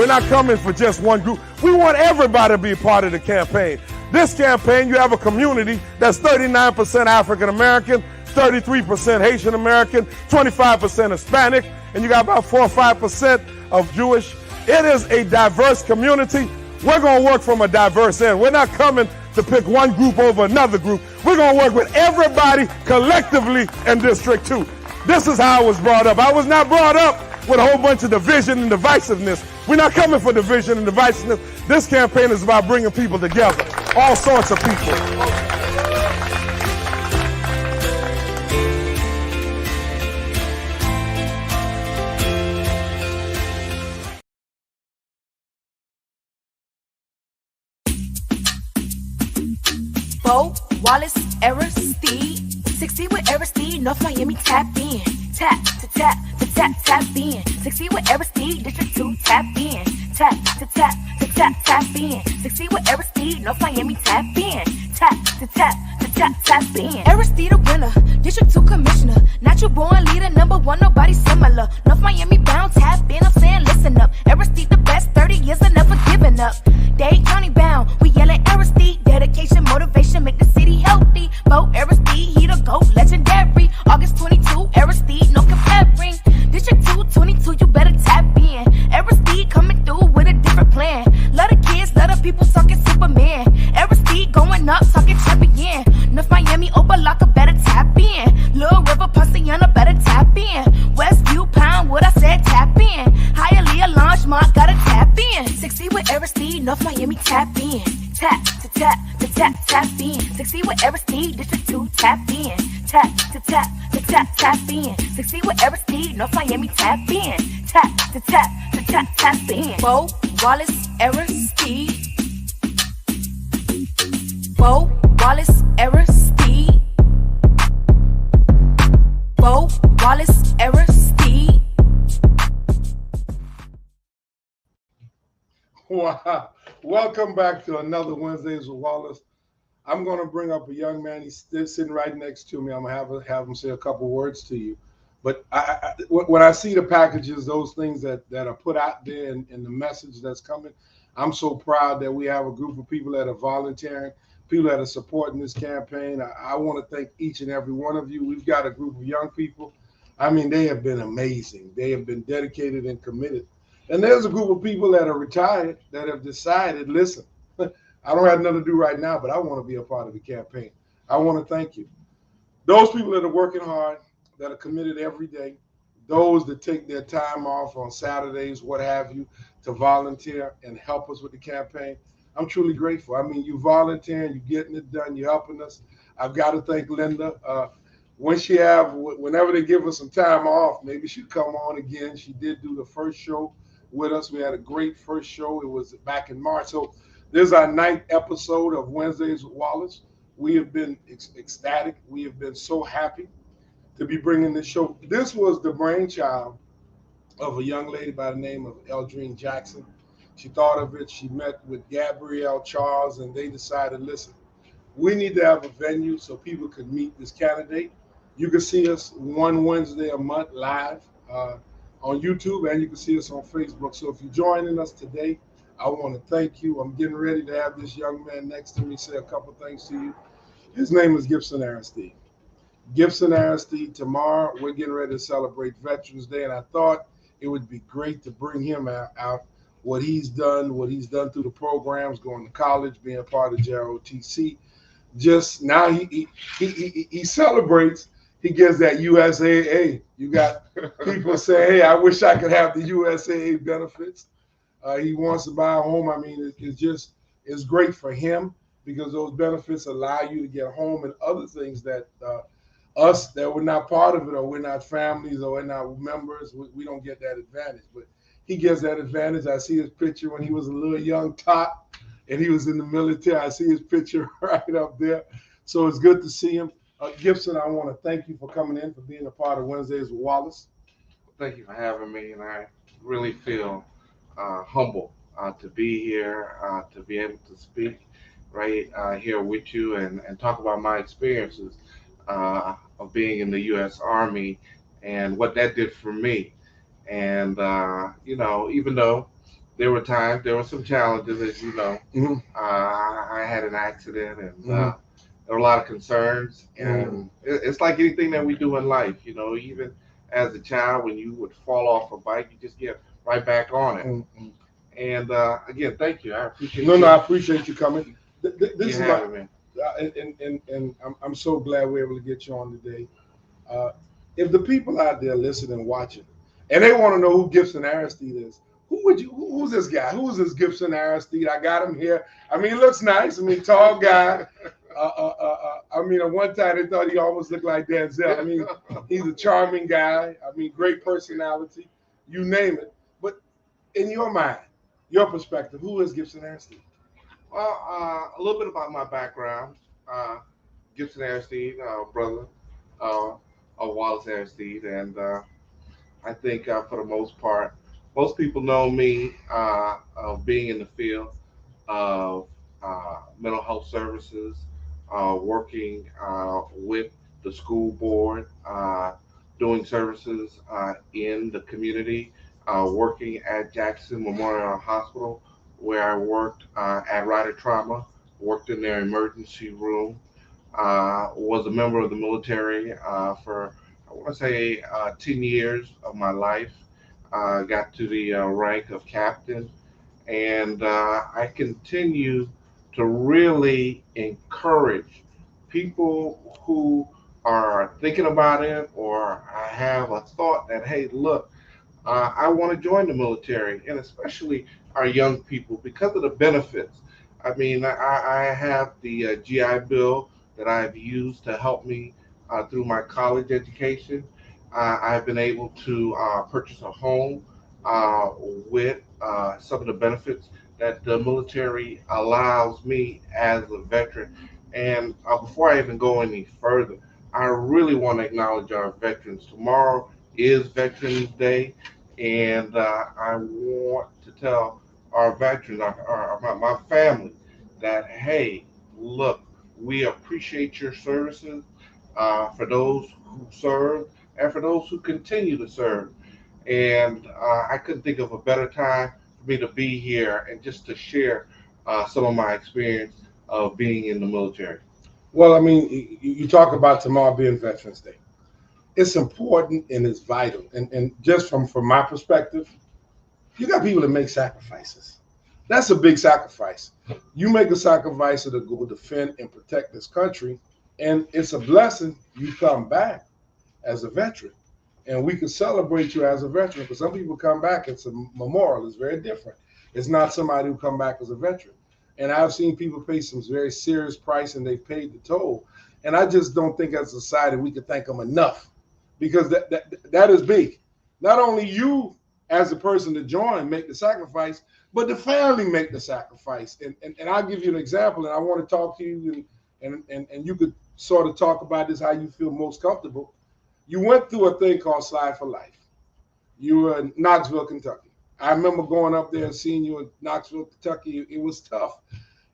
We're not coming for just one group. We want everybody to be a part of the campaign. This campaign, you have a community that's 39% African American, 33% Haitian American, 25% Hispanic, and you got about 4 or 5% of Jewish. It is a diverse community. We're going to work from a diverse end. We're not coming to pick one group over another group. We're going to work with everybody collectively in District 2. This is how I was brought up. I was not brought up with a whole bunch of division and divisiveness. We're not coming for division and divisiveness. This campaign is about bringing people together, all sorts of people. Bo, Wallace, Aristide, 60 with Aristide, North Miami, tap in. Tap, to tap, to tap, tap in. 60 with Aristide, District 2, tap in. Tap, to tap, to tap, tap in. 60 with Aristide, North Miami, tap in. Tap, to tap, to tap, tap in. Aristide a winner, District 2 commissioner. Natural born leader, number one, nobody similar. North Miami bound, tap in, I'm saying listen up. Aristide the best, 30 years and never giving up. Dade County bound, we yelling Aristide. Dedication, motivation, make the city healthy. Bo Aristide, he the GOAT, legendary. August 22, Aristide, no comparing. District 2, 22, you better tap in. Aristide coming through with a different plan. Love the kids, love the people talking Superman. Aristide going up, talking champion. North Miami, Opa-locka, better tap in. Little River, Ponciana, better tap in. Westview, Poundwood, I said tap in. Hialeah, Longmont, gotta tap in. 60 with Aristide, North Miami, tap in. Tap, to tap, to tap, tap in. 60 with Aristide, District 2, tap in. Tap, to tap, to tap, tap in. 60 with Aristide, North Miami, tap in. Tap, to tap, to tap, tap in. Bo, Wallace, Aristide. Bo, Wallace, Aristide. Bo, Wallace, Aristide. Wow. Welcome back to another Wednesdays with Wallace. I'm going to bring up a young man. He's sitting right next to me. I'm going to have him say a couple words to you. But when I see the packages, those things that are put out there and the message that's coming, I'm so proud that we have a group of people that are volunteering, people that are supporting this campaign. I want to thank each and every one of you. We've got a group of young people. I mean, they have been amazing. They have been dedicated and committed. And there's a group of people that are retired that have decided, listen, I don't have nothing to do right now, but I want to be a part of the campaign. I want to thank you. Those people that are working hard, that are committed every day, those that take their time off on Saturdays, what have you, to volunteer and help us with the campaign, I'm truly grateful. I mean, you volunteering, you getting it done, you're helping us. I've got to thank Linda. Whenever they give us some time off, maybe she'll come on again. She did do the first show with us. We had a great first show. It was back in March. So this is our 9th episode of Wednesdays with Wallace. We have been ecstatic. We have been so happy to be bringing this show. This was the brainchild of a young lady by the name of Eldrine Jackson. She thought of it. She met with Gabrielle Charles, and they decided, listen, we need to have a venue so people can meet this candidate. You can see us one Wednesday a month live on YouTube, and you can see us on Facebook. So if you're joining us today, I want to thank you. I'm getting ready to have this young man next to me say a couple things to you. His name is Gibson Aristide. Gibson Aristide, tomorrow we're getting ready to celebrate Veterans Day, and I thought it would be great to bring him out what he's done through the programs, going to college, being a part of JROTC. Just now he celebrates. He gets that USAA. You got people saying, hey, I wish I could have the USAA benefits. He wants to buy a home. I mean, it's great for him because those benefits allow you to get home and other things that us that we're not part of it, or we're not families, or we're not members, we don't get that advantage. But he gets that advantage. I see his picture when he was a little young tot and he was in the military. I see his picture right up there. So it's good to see him. Gibson, I want to thank you for coming in, for being a part of Wednesdays with Wallace. Thank you for having me, and I really feel humble to be here, to be able to speak right here with you and talk about my experiences of being in the U.S. Army and what that did for me. And, even though there were times, there were some challenges, as you know. Mm-hmm. I had an accident, and Mm-hmm. there were a lot of concerns. Mm-hmm. And it's like anything that we do in life, even as a child, when you would fall off a bike, you just get right back on it. Mm-hmm. And again, thank you. I appreciate No, no, I you appreciate you coming. This you is my, having me. and I'm so glad we're able to get you on today. Uh, if the people out there listening and watching, and they want to know who Gibson Aristide is, who's this guy? Who's this Gibson Aristide? I got him here. I mean, he looks nice. I mean, tall guy. I mean, at one time they thought he almost looked like Denzel. I mean, he's a charming guy. I mean, great personality. You name it. But in your mind, your perspective, who is Gibson Aristide? Well, a little bit about my background. Uh, Gibson Aristide, brother uh, of Wallace Aristide, and I think for the most part, most people know me of being in the field of mental health services, working with the school board, doing services in the community, working at Jackson Memorial Hospital, where I worked at Rider Trauma, worked in their emergency room, was a member of the military for, I want to say, 10 years of my life. Got to the rank of captain, and I continue to really encourage people who are thinking about it or have a thought that, hey, look, I want to join the military, and especially our young people because of the benefits. I mean, I have the GI Bill that I've used to help me through my college education. I've been able to purchase a home with some of the benefits that the military allows me as a veteran. And before I even go any further, I really want to acknowledge our veterans. Tomorrow is Veterans Day, and I want to tell our veterans, my family, that hey, look, we appreciate your services for those who served and for those who continue to serve. And I couldn't think of a better time for me to be here and just to share some of my experience of being in the military. Well, I mean, you talk about tomorrow being Veterans Day. It's important and it's vital. And just from my perspective, you got people that make sacrifices. That's a big sacrifice. You make a sacrifice to go defend and protect this country, and it's a blessing you come back as a veteran. And we can celebrate you as a veteran because some people come back, it's a memorial, it's very different. It's not somebody who come back as a veteran. And I've seen people pay some very serious price and they've paid the toll. And I just don't think as a society we can thank them enough because that is big. Not only you as a person to join make the sacrifice, but the family make the sacrifice. And I'll give you an example, and I want to talk to you, and you could sort of talk about this how you feel most comfortable. You went through a thing called Slide for Life. You were in Knoxville, Kentucky. I remember going up there and seeing you in Knoxville, Kentucky. It was tough.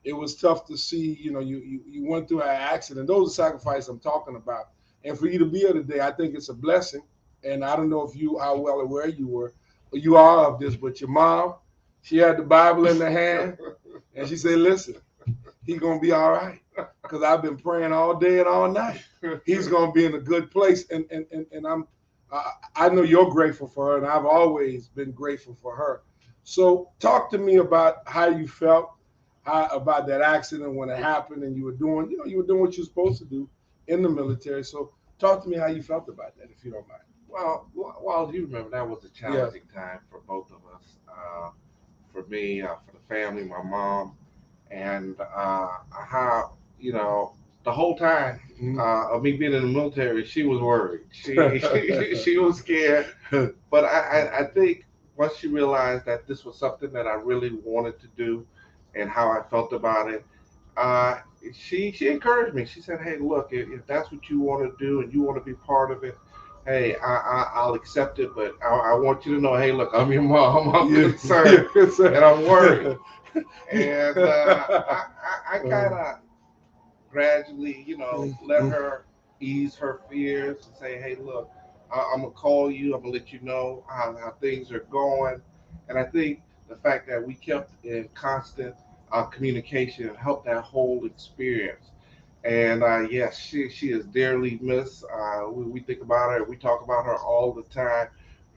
It was tough to see. You went through an accident. Those are sacrifices I'm talking about. And for you to be here today, I think it's a blessing. And I don't know if you how well aware you were, or you are of this, but your mom, she had the Bible in her hand, and she said, "Listen, he's gonna be all right." Because I've been praying all day and all night. He's gonna be in a good place, and I know you're grateful for her, and I've always been grateful for her. So talk to me about how you felt about that accident when it happened, and you were doing what you're supposed to do in the military. So talk to me how you felt about that, if you don't mind. Well, you remember that was a Yeah. challenging time for both of us. For me, for the family, my mom, and how the whole time Mhm. of me being in the military, she was worried. She was scared. But I think once she realized that this was something that I really wanted to do, and how I felt about it, uh, she encouraged me. She said, "Hey, look, if that's what you want to do and you want to be part of it, hey, I'll accept it. But I want you to know, hey, look, I'm your mom. I'm Yeah, concerned yeah, and I'm worried." And yeah. I kind of gradually, let her ease her fears and say, "Hey, look, I'm gonna call you. I'm gonna let you know how things are going." And I think the fact that we kept in constant communication and helped that whole experience. And yes, she is dearly missed. We think about her, we talk about her all the time.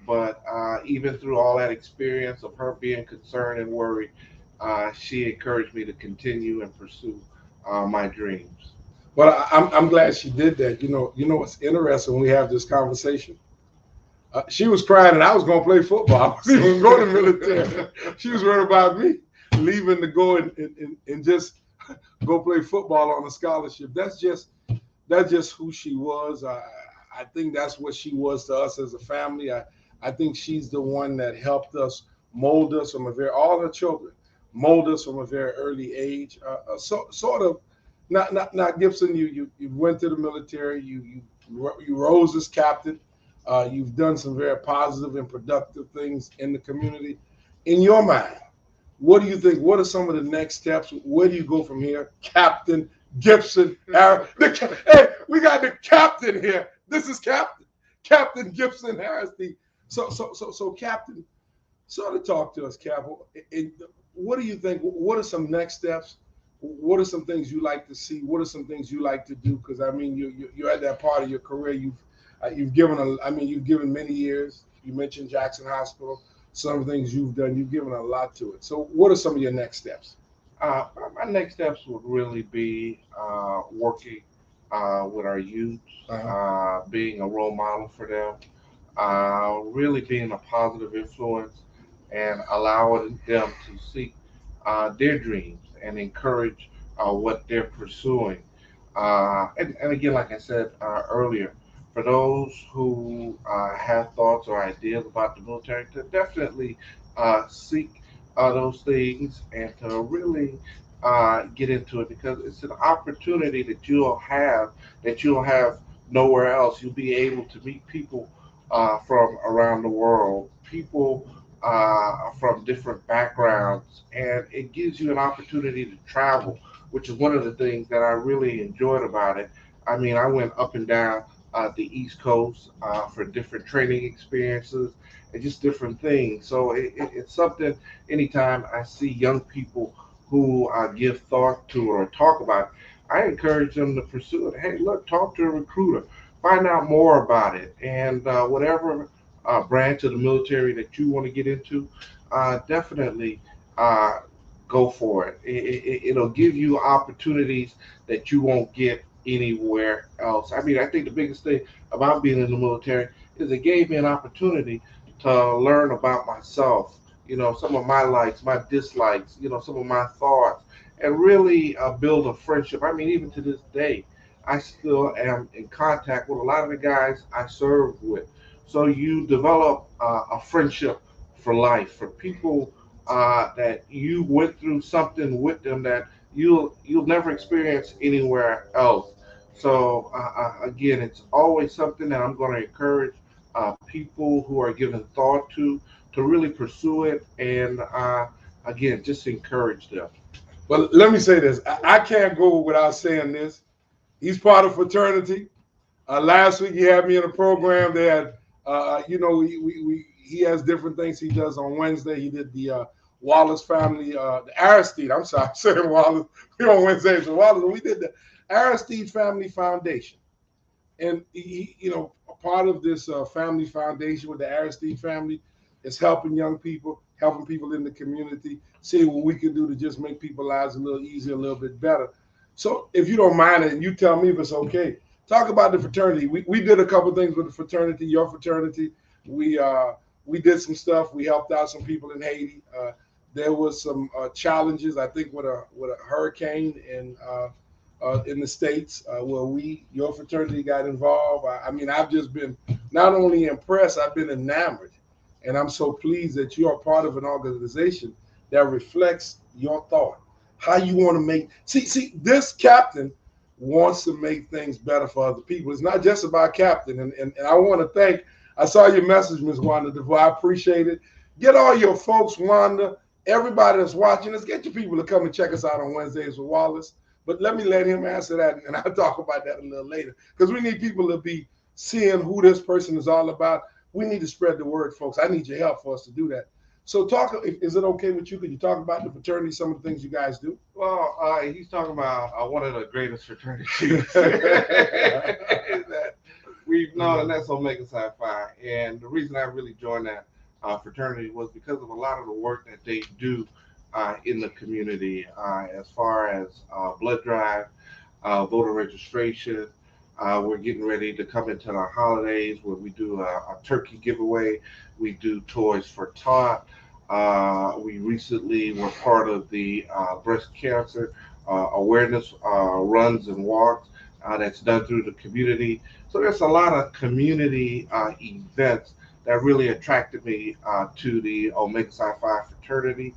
But even through all that experience of her being concerned and worried, she encouraged me to continue and pursue my dreams. Well, I'm glad she did that. It's interesting when we have this conversation. She was crying, and I was going to play football. I was even going to the military. She was worried about me leaving to go and just go play football on a scholarship. That's just who she was. I think that's what she was to us as a family. I think she's the one that helped us mold us from all her children mold us from a very early age. So sort of, not Gibson. You went to the military. You rose as captain. You've done some very positive and productive things in the community. In your mind, what do you think? What are some of the next steps? Where do you go from here? Captain Gibson. Hey, we got the captain here. This is Captain Gibson Harris. So Captain, sort of talk to us, Cap. What do you think? What are some next steps? What are some things you like to see? What are some things you like to do? Because I mean, you're at that part of your career. You've given many years. You mentioned Jackson Hospital. Some things you've done. You've given a lot to it. So what are some of your next steps? My next steps would really be working with our youth, being a role model for them, really being a positive influence, and allowing them to seek their dreams and encourage what they're pursuing. And again, like I said earlier, for those who have thoughts or ideas about the military, to definitely seek those things and to really get into it, because it's an opportunity that you'll have nowhere else. You'll be able to meet people from around the world, people from different backgrounds, and it gives you an opportunity to travel, which is one of the things that I really enjoyed about it. I mean, I went up and down the East Coast for different training experiences and just different things. So it's something, anytime I see young people who give thought to it or talk about it, I encourage them to pursue it. Hey, look, talk to a recruiter, find out more about it, and whatever branch of the military that you want to get into, definitely uh, go for it. It'll give you opportunities that you won't get anywhere else. I mean, I think the biggest thing about being in the military is it gave me an opportunity to learn about myself, some of my likes, my dislikes, some of my thoughts, and really build a friendship. I mean, even to this day, I still am in contact with a lot of the guys I served with. So you develop a friendship for life, for people that you went through something with them that you'll never experience anywhere else. So again, it's always something that I'm going to encourage people who are given thought to really pursue it, and again, just encourage them. Well, let me say this. I can't go without saying this. He's part of fraternity. Last week he had me in a program. They had, he has different things he does on Wednesday. He did the Wallace family, the Aristide. I'm sorry, I'm saying Wallace. We on Wednesdays with Wallace. We did the Aristide Family Foundation, and a part of this family foundation with the Aristide family is helping young people, helping people in the community, see what we can do to just make people's lives a little easier, a little bit better. So if you don't mind it, and you tell me if it's okay, talk about the fraternity. We did a couple things with the fraternity, your fraternity. We did some stuff. We helped out some people in Haiti. There was some challenges, I think, with a hurricane in the States where your fraternity got involved. I mean, I've just been not only impressed, I've been enamored. And I'm so pleased that you are part of an organization that reflects your thought, how you want to see, this captain wants to make things better for other people. It's not just about captain. And I want to I saw your message, Ms. Wanda DeVoe. I appreciate it. Get all your folks, Wanda, everybody that's watching us, get your people to come and check us out on Wednesdays with Wallace. But let me let him answer that, and I'll talk about that a little later, because we need people to be seeing who this person is all about. We need to spread the word, folks. I need your help for us to do that. So is it okay with you? Could you talk about the fraternity, some of the things you guys do? Well, he's talking about one of the greatest fraternities that we've known, and that's Omega Psi Phi. And the reason I really joined that fraternity was because of a lot of the work that they do in the community, as far as blood drive, voter registration. We're getting ready to come into the holidays where we do a turkey giveaway. We do Toys for Tot. We recently were part of the breast cancer awareness runs and walks that's done through the community. So there's a lot of community events that really attracted me to the Omega Psi Phi fraternity.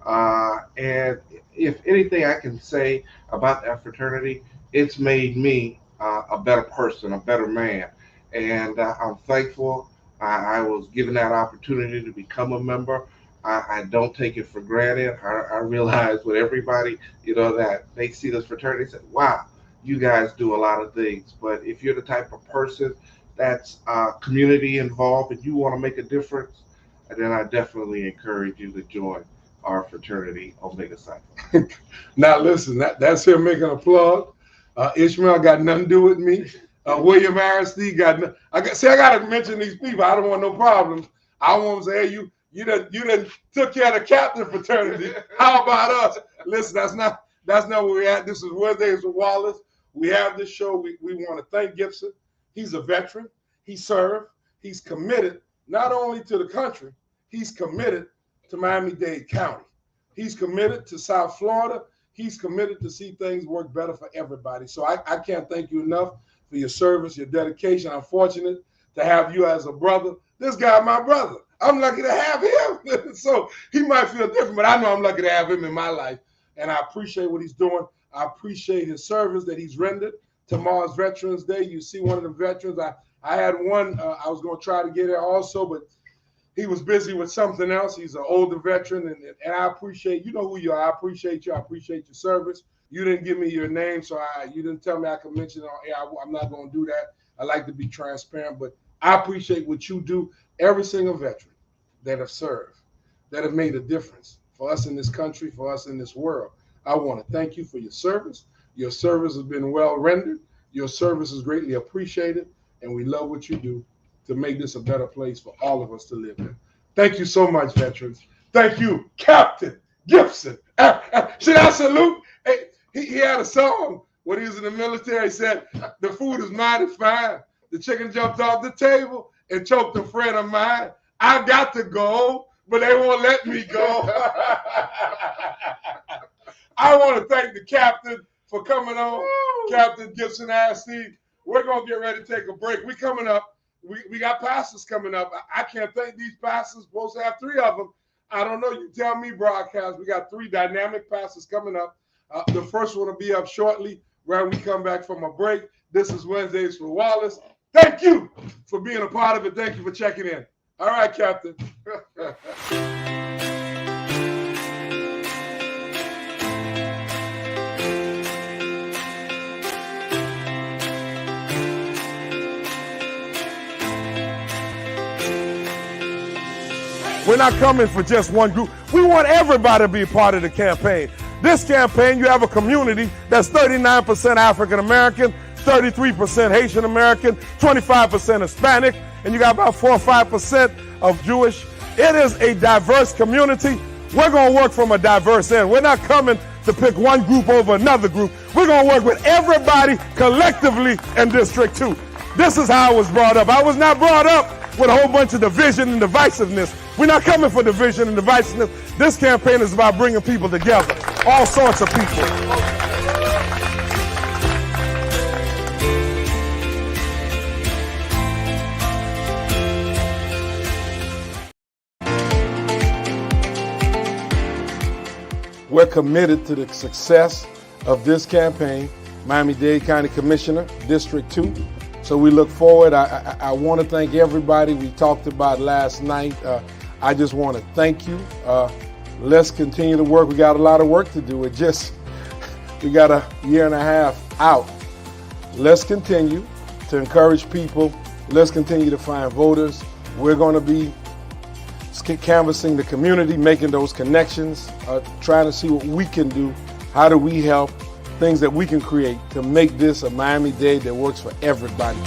And if anything I can say about that fraternity, it's made me a better person, a better man. And I'm thankful I was given that opportunity to become a member. I don't take it for granted. I realize with everybody, that they see this fraternity and say, wow, you guys do a lot of things. But if you're the type of person that's community involved and you want to make a difference, then I definitely encourage you to join our fraternity, Omega Psi Phi. Now listen, that's him making a plug. Ishmael got nothing to do with me. William Aristide got. I got to mention these people. I don't want no problems. I want to say, hey, you done took care of the captain fraternity. How about us? Listen, that's not where we're at. This is Wednesdays with Wallace. We have this show. We want to thank Gibson. He's a veteran. He served. He's committed not only to the country. He's committed to Miami-Dade County. He's committed to South Florida. He's committed to see things work better for everybody. So I can't thank you enough for your service, your dedication. I'm fortunate to have you as a brother. This guy, my brother. I'm lucky to have him. So he might feel different, but I know I'm lucky to have him in my life. And I appreciate what he's doing. I appreciate his service that he's rendered. Tomorrow's Veterans Day. You see one of the veterans. I had one. I was going to try to get there also, but he was busy with something else. He's an older veteran, and I appreciate, you know who you are. I appreciate you. I appreciate your service. You didn't give me your name, so you didn't tell me I could mention it on air. I'm not going to do that. I like to be transparent, but I appreciate what you do. Every single veteran that have served, that have made a difference for us in this country, for us in this world. I want to thank you for your service. Your service has been well rendered. Your service is greatly appreciated, and we love what you do to make this a better place for all of us to live in. Thank you so much, veterans. Thank you, Captain Gibson. Should I salute? Hey, he had a song when he was in the military. He said, the food is mighty fine. The chicken jumped off the table and choked a friend of mine. I got to go, but they won't let me go. I want to thank the captain for coming on, Captain Gibson Aristide. We're going to get ready to take a break. We're coming up. We got pastors coming up. I can't thank these pastors. Supposed to have 3 of them. I don't know. You tell me, broadcast. We got 3 dynamic pastors coming up. The first one will be up shortly when we come back from a break. This is Wednesdays with Wallace. Thank you for being a part of it. Thank you for checking in. All right, Captain. We're not coming for just one group. We want everybody to be a part of the campaign. This campaign, you have a community that's 39% African American, 33% Haitian American, 25% Hispanic, and you got about 4 or 5% of Jewish. It is a diverse community. We're going to work from a diverse end. We're not coming to pick one group over another group. We're going to work with everybody collectively in District 2. This is how I was brought up. I was not brought up with a whole bunch of division and divisiveness. We're not coming for division and divisiveness. This campaign is about bringing people together, all sorts of people. We're committed to the success of this campaign. Miami-Dade County Commissioner, District 2. So we look forward. I want to thank everybody we talked about last night. I just want to thank you. Let's continue to work. We got a lot of work to do. We got a year and a half out. Let's continue to encourage people. Let's continue to find voters. We're going to be canvassing the community, making those connections, trying to see what we can do. How do we help? Things that we can create to make this a Miami-Dade that works for everybody.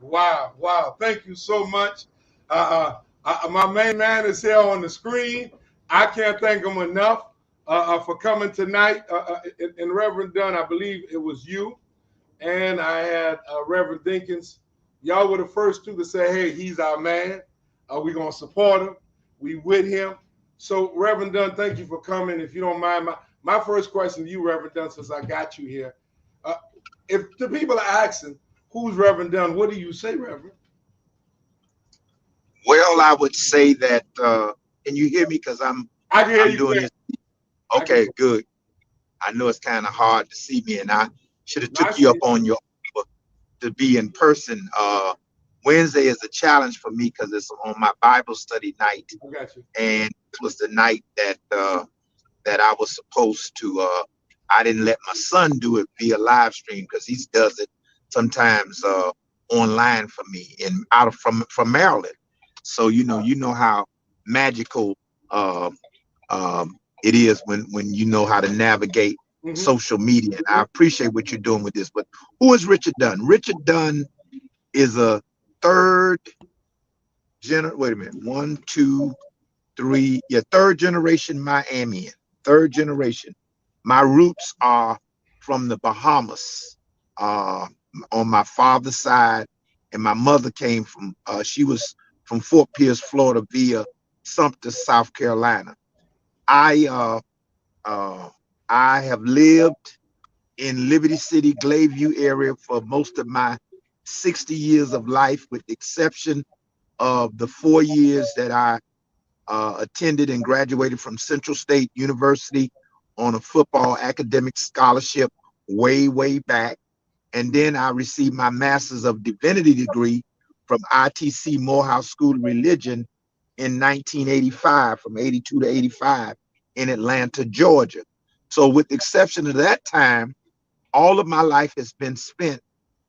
Wow. Thank you so much. My main man is here on the screen. I can't thank him enough for coming tonight. And Reverend Dunn, I believe it was you, and I had Reverend Dinkins. Y'all were the first two to say, hey, he's our man. We're going to support him. We with him. So, Reverend Dunn, thank you for coming. If you don't mind, my first question to you, Reverend Dunn, since I got you here. If the people are asking, who's Reverend Dunn, what do you say, Reverend? Well, I would say that, can you hear me? Because I can hear you doing this. Okay, good. I know it's kind of hard to see me, and I should have took you up on your to be in person. Wednesday is a challenge for me because it's on my Bible study night. I got you. And it was the night that that I was supposed to. I didn't let my son do it via live stream because he does it sometimes online for me and from Maryland. So you know how magical it is when you know how to navigate social media. And I appreciate what you're doing with this. But who is Richard Dunn? Richard Dunn is a third generation Miamian. Third generation. My roots are from the Bahamas on my father's side, and my mother came from she was from Fort Pierce, Florida, via Sumter, South Carolina. I have lived in Liberty City, Glayview area for most of my 60 years of life, with the exception of the 4 years that I attended and graduated from Central State University on a football academic scholarship way back. And then I received my Master's of Divinity degree from ITC Morehouse School of Religion in 1985, from 82 to 85 in Atlanta, Georgia. So with the exception of that time, all of my life has been spent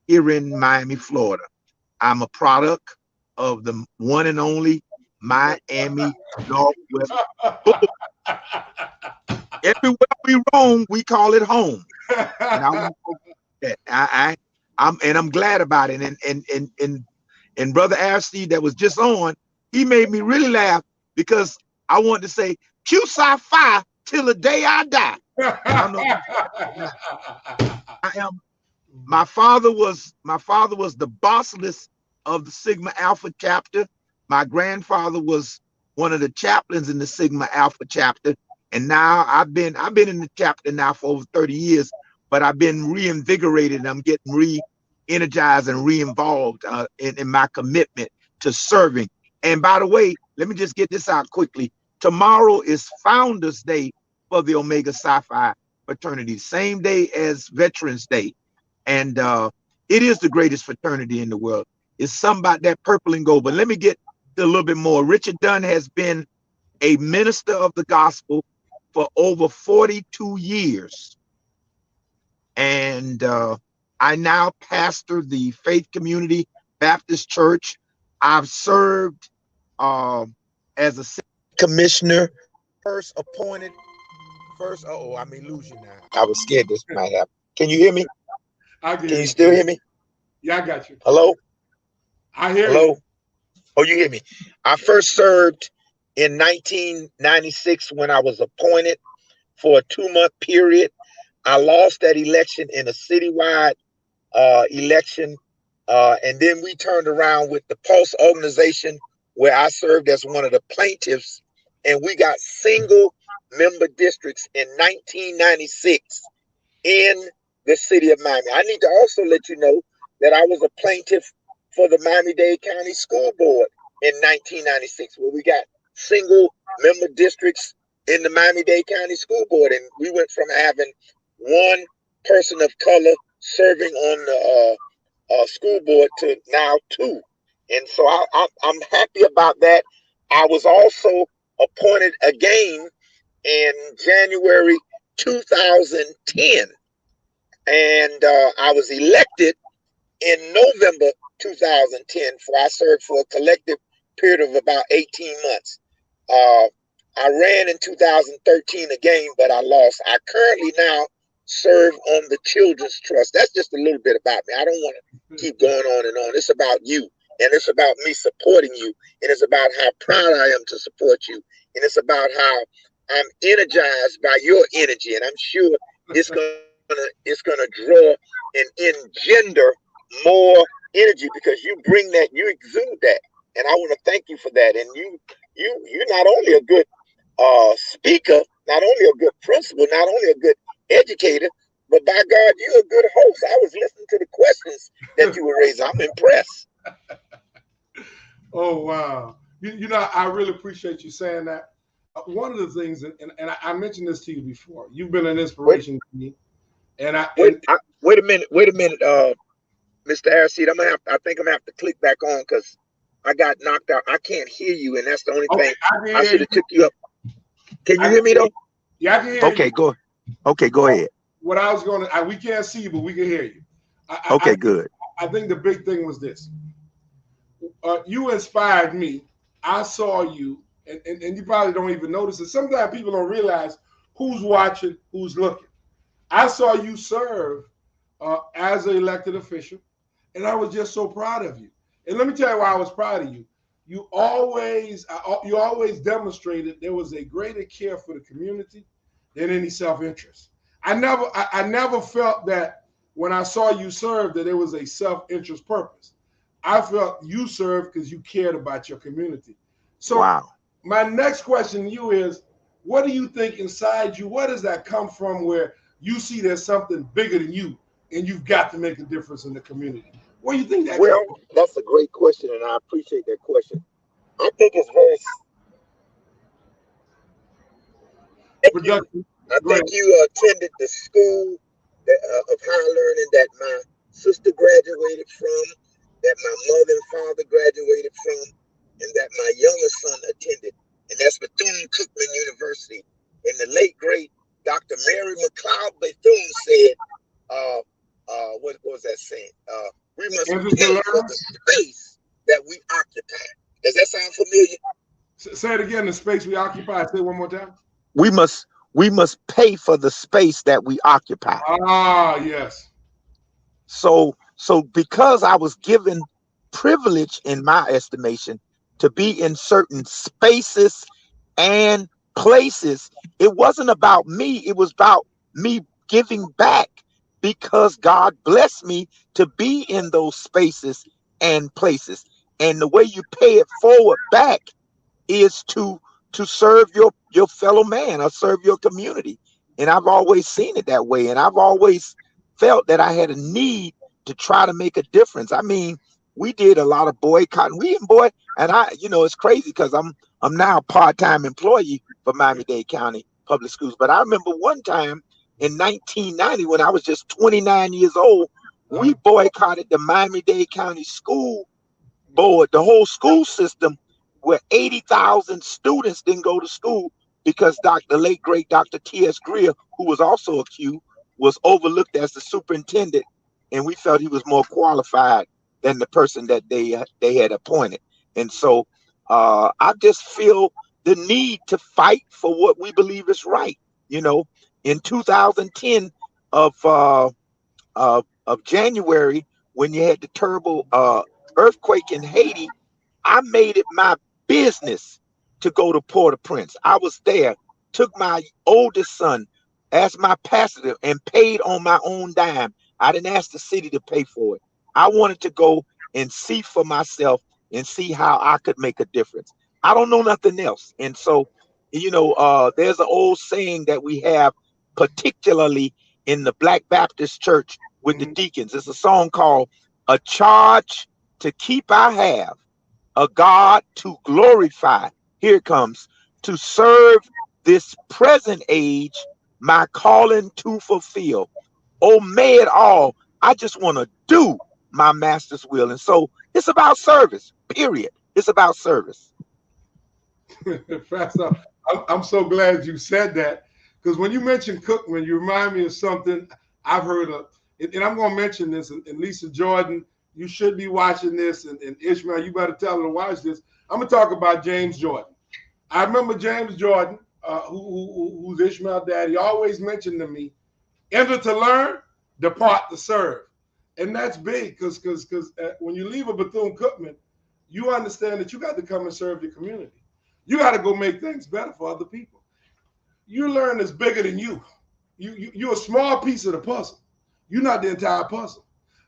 here in Miami, Florida. I'm a product of the one and only Miami Northwest Boulevard. Everywhere we roam, we call it home. And I want that. I'm glad about it. And Brother Aristide that was just on, he made me really laugh because I wanted to say Q-Sci-Fi till the day I die. My father was the bossless of the Sigma Alpha chapter. My grandfather was one of the chaplains in the Sigma Alpha chapter. And now I've been in the chapter now for over 30 years, but I've been reinvigorated and I'm getting re-energized and re-involved in my commitment to serving. And by the way, let me just get this out quickly. Tomorrow is Founders Day for the Omega Psi Phi fraternity, same day as Veterans Day. And it is the greatest fraternity in the world. It's something about that purple and gold. But let me get a little bit more. Richard Dunn has been a minister of the gospel for over 42 years. And I now pastor the Faith Community Baptist Church. I've served as a commissioner, I may lose you now. I was scared this might happen. Can you hear me? Can you still hear me? Yeah, I got you. Hello? I hear Hello? you. Oh, you hear me? I first served in 1996 when I was appointed for a 2-month period. I lost that election in a citywide election. And then we turned around with the Pulse organization where I served as one of the plaintiffs. And we got single member districts in 1996 in the city of Miami. I need to also let you know that I was a plaintiff for the Miami-Dade County School Board in 1996, where we got single member districts in the Miami-Dade County School Board. And we went from having one person of color serving on the school board to now 2. And so I'm happy about that. I was also appointed again in January 2010. And I was elected in November 2010, for I served for a collective period of about 18 months. I ran in 2013 again, but I lost. I currently now serve on the Children's Trust. That's just a little bit about me. I don't want to keep going on and on. It's about you, and it's about me supporting you, and it's about how proud I am to support you, and it's about how I'm energized by your energy, and I'm sure it's gonna draw and engender more energy because you bring that, you exude that, and I want to thank you for that. And you're not only a good speaker, not only a good principal, not only a good educator, but by God, you're a good host. I was listening to the questions that you were raising. I'm impressed. Oh, wow. I really appreciate you saying that. One of the things, and I mentioned this to you before, you've been an Wait, inspiration to me. And I, wait, and wait a minute. Wait a minute, Mr. Aristide. I think I'm gonna have to click back on because I got knocked out. I can't hear you, and that's the only okay, thing. I can I hear should you. have took you up. Can I you can hear me hear you. though? Yeah, I can hear Okay, you. go. Okay, go ahead. What I was going to, we can't see you, but we can hear you. Okay, good. I think the big thing was this. You inspired me. I saw you, and you probably don't even notice it. Sometimes people don't realize who's watching, who's looking. I saw you serve as an elected official, and I was just so proud of you. And let me tell you why I was proud of you. You always demonstrated there was a greater care for the community than any self-interest. I never felt that when I saw you serve that there was a self-interest purpose. I felt you served because you cared about your community. So Wow. my next question to you is, what do you think inside you? Where does that come from where you see there's something bigger than you and you've got to make a difference in the community? Where do you think that comes Well, that's a great question, and I appreciate that question. I think it's very. from? Thank you. Production. I Go ahead. think you attended the school of higher learning that my sister graduated from, that my mother and father graduated from, and that my youngest son attended. And that's Bethune-Cookman University. And the late, great Dr. Mary McLeod Bethune said, what was that saying? We must Enter to pay for learn. the space that we occupy. Does that sound familiar? Say it again. The space we occupy. Say it one more time. We must pay for the space that we occupy. Ah, yes. So because I was given privilege in my estimation to be in certain spaces and places, it wasn't about me, it was about me giving back because God blessed me to be in those spaces and places. And the way you pay it forward back is to serve your fellow man or serve your community. And I've always seen it that way. And I've always felt that I had a need to try to make a difference. I mean, we did a lot of boycotting. And it's crazy because I'm now a part-time employee for Miami-Dade County Public Schools. But I remember one time in 1990 when I was just 29 years old, we boycotted the Miami-Dade County School Board, the whole school system, where 80,000 students didn't go to school because the late great Dr. T.S. Greer, who was also a Q, was overlooked as the superintendent, and we felt he was more qualified than the person that they had appointed. And so I just feel the need to fight for what we believe is right. In 2010 of January, when you had the terrible earthquake in Haiti, I made it my business to go to Port-au-Prince. I was there, took my oldest son as my passenger and paid on my own dime. I didn't ask the city to pay for it. I wanted to go and see for myself and see how I could make a difference. I don't know nothing else. And so, there's an old saying that we have, particularly in the Black Baptist Church with the Mhm. deacons. It's a song called "A Charge to Keep I Have, a God to Glorify." Here it comes. "To serve this present age, my calling to fulfill. Oh, may it all. I just want to do my master's will." And so it's about service, period. It's about service. Pastor, I'm so glad you said that because when you mentioned Cookman, you remind me of something I've heard of, and I'm going to mention this. And Lisa Jordan You should be watching this. And Ishmael, you better tell them to watch this. I'm going to talk about James Jordan. I remember James Jordan, who's Ishmael's dad. He always mentioned to me, enter to learn, depart to serve. And that's big because when you leave a Bethune-Cookman, you understand that you got to come and serve your community. You got to go make things better for other people. You learn is bigger than you. You're a small piece of the puzzle. You're not the entire puzzle.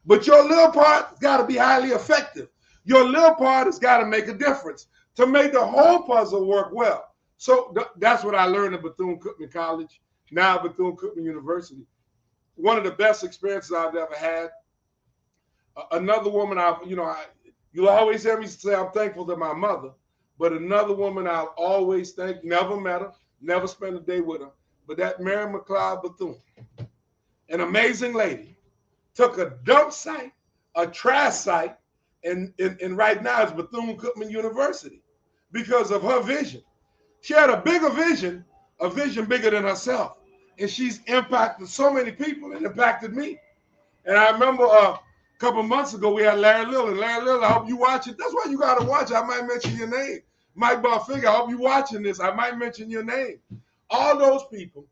But your little part has got to be highly effective. Your little part has got to make a difference to make the whole puzzle work well. So that's what I learned at Bethune-Cookman College, now Bethune-Cookman University. One of the best experiences I've ever had. Another woman, you'll always hear me say I'm thankful to my mother, but another woman I'll always thank, never met her, never spent a day with her, but that Mary McLeod Bethune, an amazing lady, took a dump site, a trash site, and right now it's Bethune-Cookman University because of her vision. She had a bigger vision, a vision bigger than herself, and she's impacted so many people and impacted me. And I remember a couple months ago, we had Larry Lillard. Larry Lillard, I hope you watch it. That's why you got to watch it. I might mention your name. Mike Barfiga, I hope you watching this. I might mention your name. All those people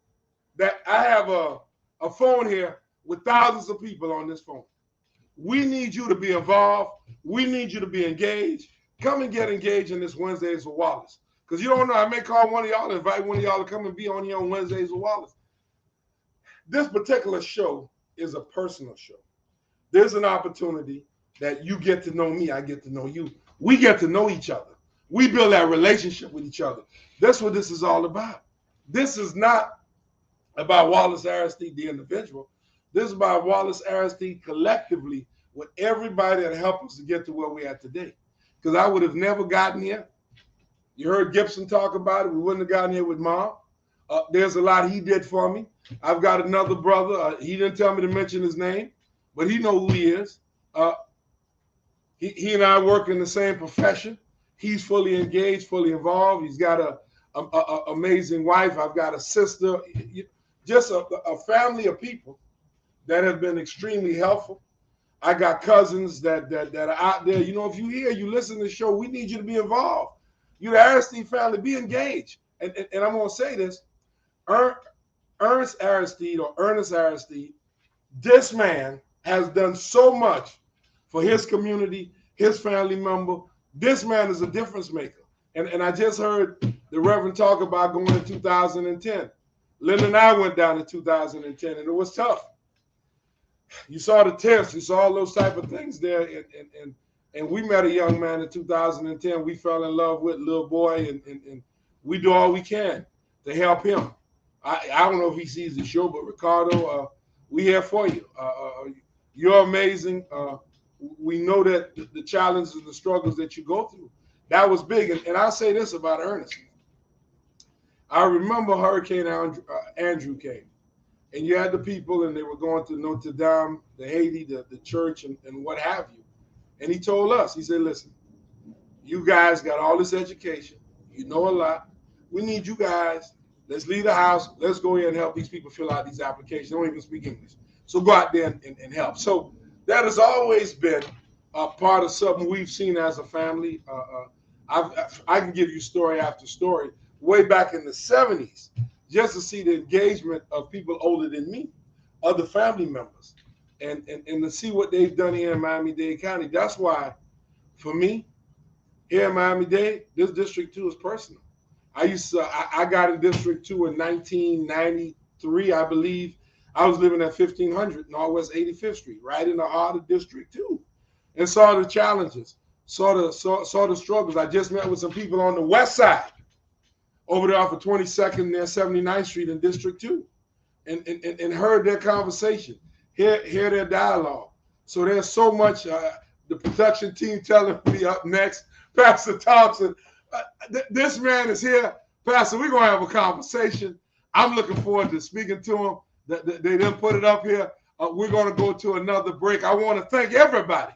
that I have a phone here with thousands of people on this phone. We need you to be involved. We need you to be engaged. Come and get engaged in this Wednesdays with Wallace. Because you don't know, I may call one of y'all, invite one of y'all to come and be on here on Wednesdays with Wallace. This particular show is a personal show. There's an opportunity that you get to know me, I get to know you. We get to know each other. We build that relationship with each other. That's what this is all about. This is not about Wallace Aristide, the individual. This is about Wallace Aristide collectively with everybody that helped us to get to where we're at today. Because I would have never gotten here. You heard Gibson talk about it. We wouldn't have gotten here with Mom. There's a lot he did for me. I've got another brother. He didn't tell me to mention his name, but he knows who he is. He and I work in the same profession. He's fully engaged, fully involved. He's got a amazing wife. I've got a sister. Just a family of people that have been extremely helpful. I got cousins that are out there. You know, if you hear, you listen to the show, we need you to be involved. You the Aristide family, be engaged. And I'm going to say this. Ernest Aristide, this man has done so much for his community, his family member. This man is a difference maker. And I just heard the Reverend talk about going in 2010. Lynn and I went down in 2010, and it was tough. You saw the tests, you saw all those type of things there, and we met a young man in 2010. We fell in love with, little boy, and we do all we can to help him. I don't know if he sees the show, but Ricardo, we here for you. You're amazing. We know that the challenges and the struggles that you go through, that was big. And I'll say this about Ernest. I remember Hurricane Andrew came, and you had the people, and they were going to Notre Dame, the Haiti, the church, and what have you. And he told us, he said, listen, you guys got all this education. You know a lot. We need you guys. Let's leave the house. Let's go in and help these people fill out these applications. They don't even speak English. So go out there and help. So that has always been a part of something we've seen as a family. I can give you story after story. Way back in the 70s, just to see the engagement of people older than me, other family members, and to see what they've done here in Miami-Dade County. That's why, for me, here in Miami-Dade, this District 2 is personal. I got in District 2 in 1993, I believe. I was living at 1500 Northwest 85th Street, right in the heart of District 2, and saw the challenges, saw the struggles. I just met with some people on the west side, over there off of 22nd near 79th Street in District 2, and heard their conversation, hear their dialogue. So there's so much. The production team telling me up next, Pastor Thompson, this man is here. Pastor, we're going to have a conversation. I'm looking forward to speaking to him. They didn't put it up here. We're going to go to another break. I want to thank everybody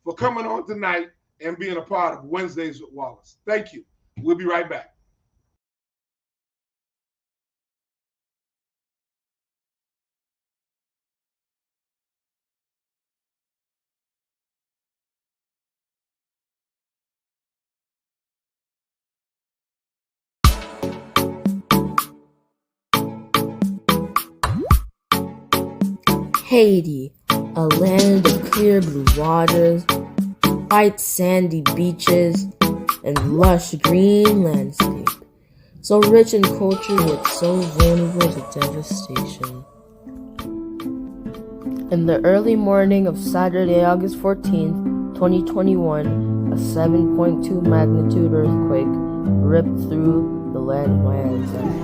for coming on tonight and being a part of Wednesdays with Wallace. Thank you. We'll be right back. Haiti, a land of clear blue waters, white sandy beaches, and lush green landscape, so rich in culture yet so vulnerable to devastation. In the early morning of Saturday, August 14th, 2021, a 7.2 magnitude earthquake ripped through the land of my ancestors.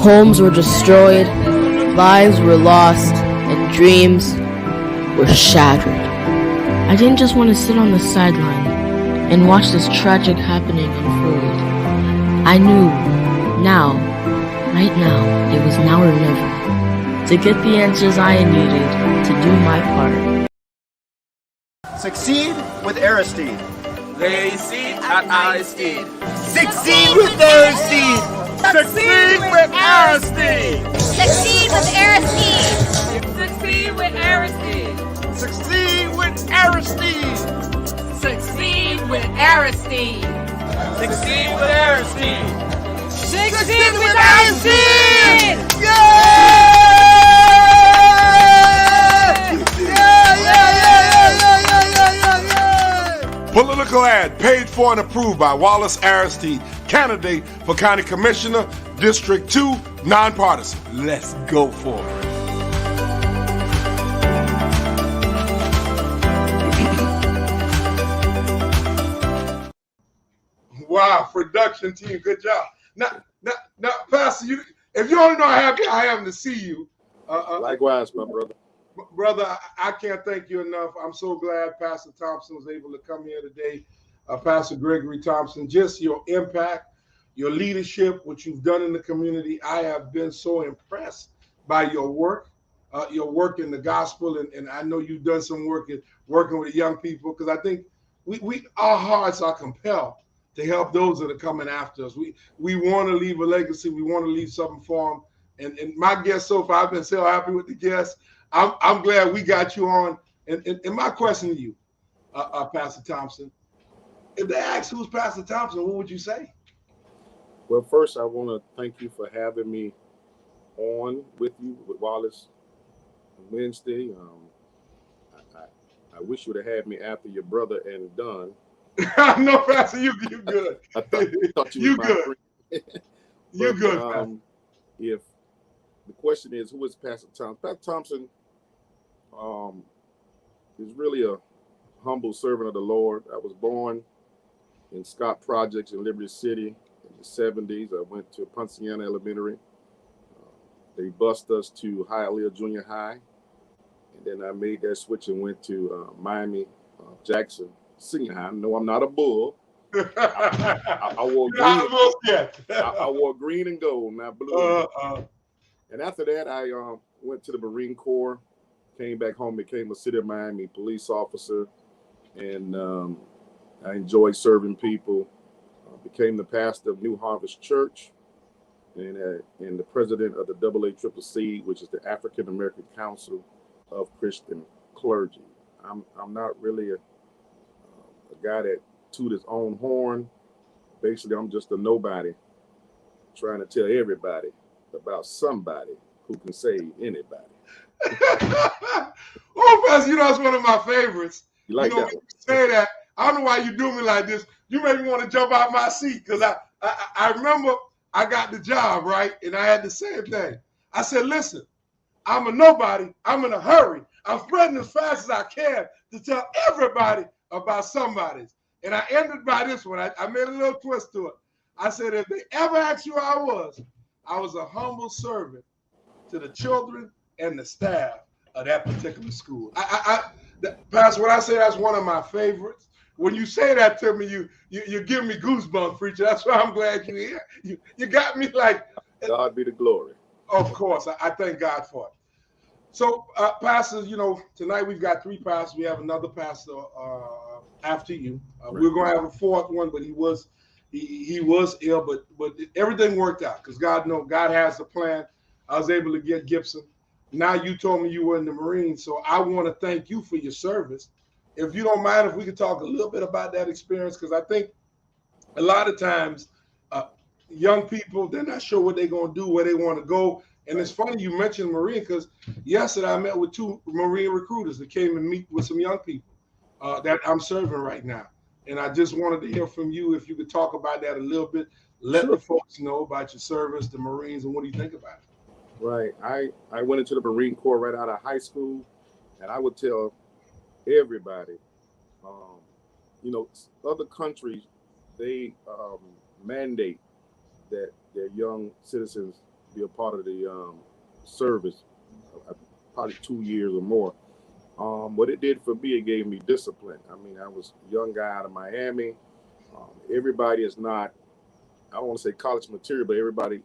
Homes were destroyed, lives were lost, and dreams were shattered. I didn't just want to sit on the sideline and watch this tragic happening unfold. I knew now, right now, it was now or never, to get the answers I needed to do my part. Succeed with Aristide. Succeed at Aristide. Succeed with Aristide. Succeed with Aristide. Succeed with Aristide. Succeed with Aristide. Succeed with Aristide. Succeed with Aristide. Succeed with Aristide. Succeed with Aristide. Political ad paid for and approved by Wallace Aristide, candidate for County Commissioner, District 2, nonpartisan. Let's go for it. Wow, production team, good job. Now, Pastor, if you only know how happy I am to see you. Likewise, my brother. Brother, I can't thank you enough. I'm so glad Pastor Thompson was able to come here today. Pastor Gregory Thompson, just your impact, your leadership, what you've done in the community. I have been so impressed by your work in the gospel. And I know you've done some work in working with young people, because I think our hearts are compelled to help those that are coming after us. We want to leave a legacy. We want to leave something for them. And my guest so far, I've been so happy with the guests. I'm glad we got you on. And my question to you, Pastor Thompson, if they ask who's Pastor Thompson, what would you say? Well, first, I want to thank you for having me on with you, with Wallace Wednesday. I wish you would have had me after your brother and Dunn. No, Pastor, you good. I thought you was my good. friend. You good, Pastor. If the question is, who is Pastor Thompson? Pastor Thompson is really a humble servant of the Lord. I was born in Scott Projects in Liberty City in the 70s. I went to Ponciana Elementary. They bused us to Hialeah Junior High. And then I made that switch and went to Miami Jackson Senior High. No, I'm not a bull. I wore green. I wore green and gold, not blue. And after that, I went to the Marine Corps, came back home, became a City of Miami police officer, and I enjoyed serving people. Became the pastor of New Harvest Church, and the president of the AACCC, which is the African American Council of Christian Clergy. I'm not really a guy that toot his own horn. Basically, I'm just a nobody trying to tell everybody about somebody who can save anybody. Oh, Pastor, that's one of my favorites. You like that when one? you say that, I don't know why you do me like this. You made me want to jump out my seat, because I remember I got the job, right? And I had the same thing. I said, listen, I'm a nobody. I'm in a hurry. I'm spreading as fast as I can to tell everybody about somebody's. And I ended by this one. I made a little twist to it. I said, if they ever ask you who I was a humble servant to the children and the staff of that particular school. Pastor, when I say that's one of my favorites, when you say that to me, you give me goosebumps, preacher. That's why I'm glad you're here. You got me like. God be the glory. Of course, I thank God for it. So, pastors, tonight we've got 3 pastors. We have another pastor after you. We're going to have a 4th one, but he was ill, but everything worked out because God has a plan. I was able to get Gibson. Now you told me you were in the Marines, so I want to thank you for your service. If you don't mind, if we could talk a little bit about that experience, because I think a lot of times young people, they're not sure what they're going to do, where they want to go. And it's funny you mentioned Marine because yesterday I met with 2 Marine recruiters that came and meet with some young people that I'm serving right now. And I just wanted to hear from you if you could talk about that a little bit. Let the folks know about your service, the Marines, and what do you think about it? Right. I went into the Marine Corps right out of high school, and I would tell everybody, other countries, they mandate that their young citizens be a part of the service, probably 2 years or more. What it did for me, it gave me discipline. I mean, I was a young guy out of Miami. Everybody is not, I don't want to say college material, but everybody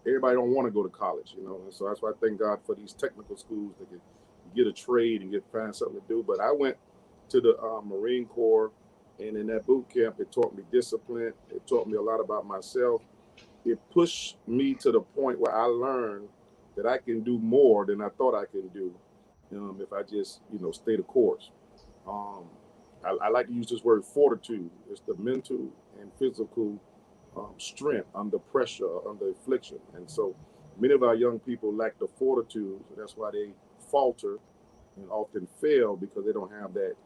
don't want to go to college, and so that's why I thank God for these technical schools that can get a trade and find something to do. But I went to the Marine Corps, and in that boot camp, it taught me discipline. It taught me a lot about myself. It pushed me to the point where I learned that I can do more than I thought I can do if I just, stay the course. I like to use this word fortitude. It's the mental and physical strength under pressure, under affliction. And so many of our young people lack the fortitude. And that's why they falter and often fail, because they don't have that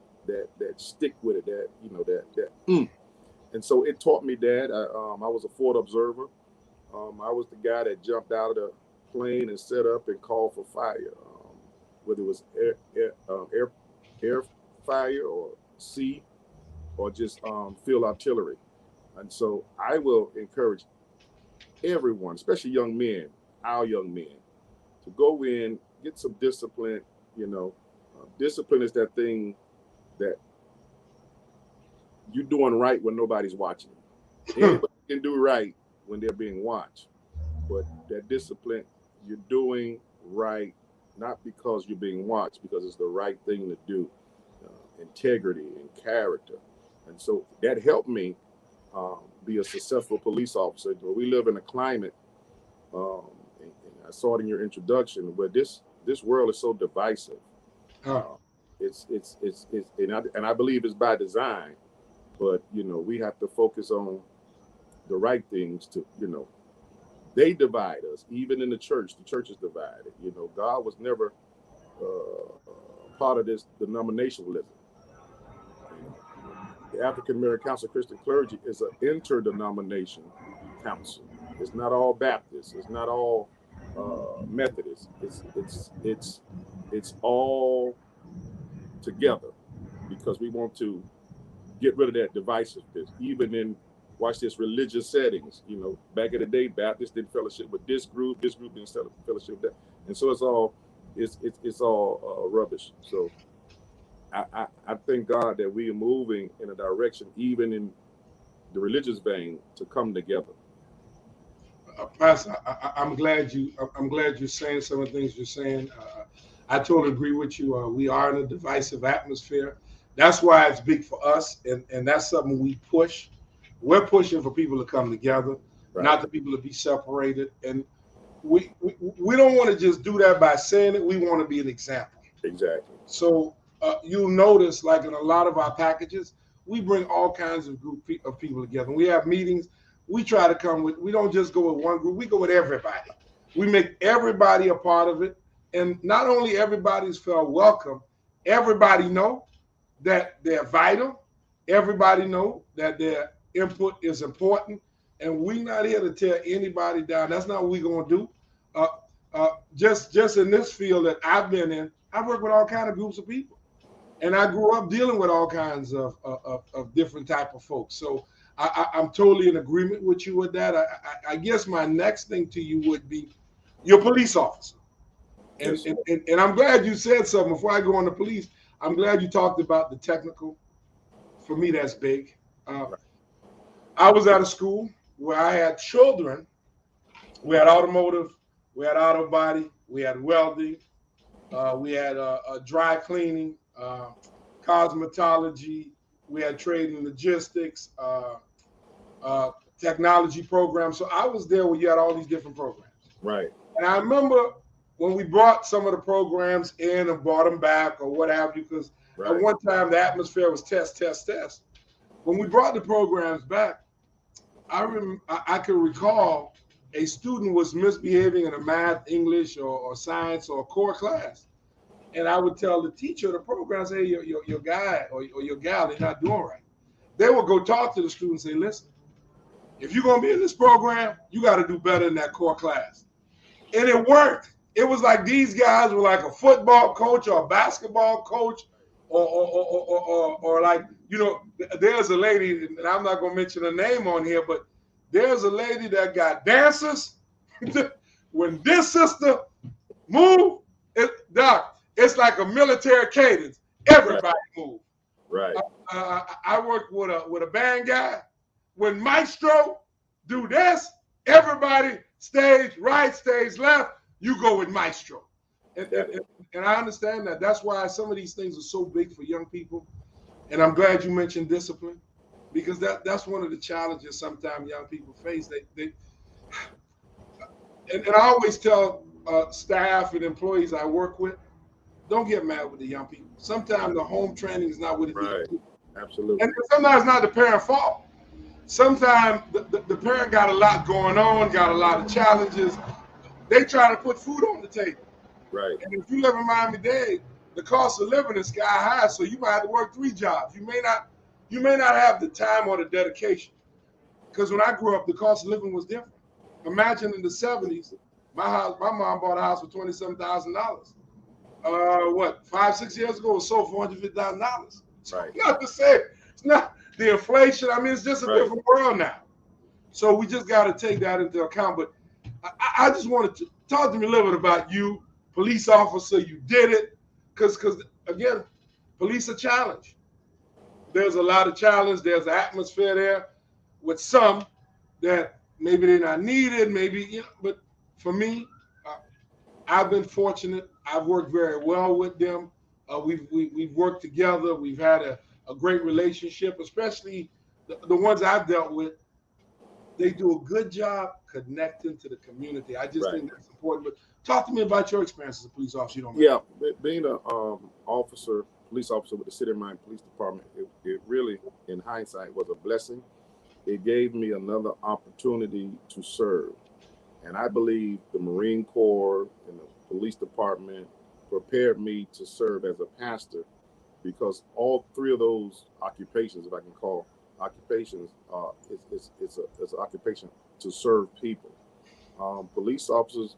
stick with it, And so it taught me that. I was a Fort observer. I was the guy that jumped out of the plane and set up and called for fire, whether it was air fire or sea or just field artillery. And so I will encourage everyone, especially young men, our young men, to go in, get some discipline. Discipline is that thing that you're doing right when nobody's watching. Anybody can do right when they're being watched. But that discipline, you're doing right, not because you're being watched, because it's the right thing to do. Integrity and character. And so that helped me be a successful police officer. We live in a climate, and I saw it in your introduction, where this world is so divisive. It's and I believe it's by design, but we have to focus on the right things to, they divide us. Even in the church is divided. God was never part of this denominationalism. The African American Council of Christian Clergy is an interdenomination council. It's not all Baptist. It's not all Methodist. It's all together, because we want to get rid of that divisiveness, even in, watch this, religious settings. Back in the day, Baptists didn't fellowship with this group didn't fellowship with that, and so it's all rubbish. So I thank God that we are moving in a direction, even in the religious vein, to come together. Pastor, I'm glad you're saying some of the things you're saying. I totally agree with you. We are in a divisive atmosphere. That's why it's big for us, and that's something we push. We're pushing for people to come together, not the people to be separated. And we don't want to just do that by saying it. We want to be an example. Exactly. So you'll notice, like in a lot of our packages, we bring all kinds of group of people together. When we have meetings, we try to come with, we don't just go with one group, we go with everybody. We make everybody a part of it. And not only everybody's felt welcome, everybody know that they're vital. Everybody know that their input is important. And we're not here to tear anybody down. That's not what we're going to do. Just in this field that I've been in, I work with all kinds of groups of people. And I grew up dealing with all kinds of different type of folks. So I'm totally in agreement with you with that. I guess my next thing to you would be, you're a police officer. And, Yes. and I'm glad you said something before I go on to police. I'm glad you talked about the technical. For me, that's big. I was at a school where I had children. We had automotive, we had auto body, we had welding, we had dry cleaning, cosmetology, we had trade and logistics, technology programs. So I was there where you had all these different programs. Right. And I remember when we brought some of the programs in and brought them back or what have you, because at one time the atmosphere was test, test, test. When we brought the programs back, I could recall a student was misbehaving in a math, English, or science or core class. And I would tell the teacher of the program, say, your guy or your gal, they're not doing right. They would go talk to the student and say, listen, if you're going to be in this program, you got to do better in that core class. And it worked. It was like these guys were like a football coach or a basketball coach or like, you know, there's a lady, and I'm not going to mention her name on here, but there's a lady that got dancers. When this sister moved, Doc, it's like a military cadence. Everybody moved. Right. I worked with a band guy. When Maestro do this, everybody stage right, stage left, you go with Maestro. And I understand that. That's why some of these things are so big for young people. And I'm glad you mentioned discipline, because that's one of the challenges sometimes young people face. And I always tell staff and employees I work with, don't get mad with the young people. Sometimes the home training is not what it Right. is. Absolutely. And sometimes it's not the parent's fault. Sometimes the parent got a lot going on, got a lot of challenges. They try to put food on the table. Right. And if you live in Miami-Dade, the cost of living is sky high, so you might have to work 3 jobs. You may not have the time or the dedication. Because when I grew up, the cost of living was different. Imagine in the 70s, my mom bought a house for $27,000. 5-6 years ago, it was sold for $150,000. Right. Not to say it's not the inflation. I mean, it's just a different world now. So we just got to take that into account. But I just wanted to talk to me a little bit about you, police officer. You did it, because again, police are challenged. There's a lot of challenge. There's an atmosphere there with some that maybe they're not needed. Maybe but for me, I've been fortunate. I've worked very well with them. We've worked together. We've had a great relationship, especially the ones I've dealt with. They do a good job connecting to the community. I just think that's important. But talk to me about your experience as a police officer. You don't mind. Yeah, being a police officer with the City of Miami Police Department, it really, in hindsight, was a blessing. It gave me another opportunity to serve. And I believe the Marine Corps and the police department prepared me to serve as a pastor, because all 3 of those occupations, if I can call occupations, it's an occupation to serve people. Police officers,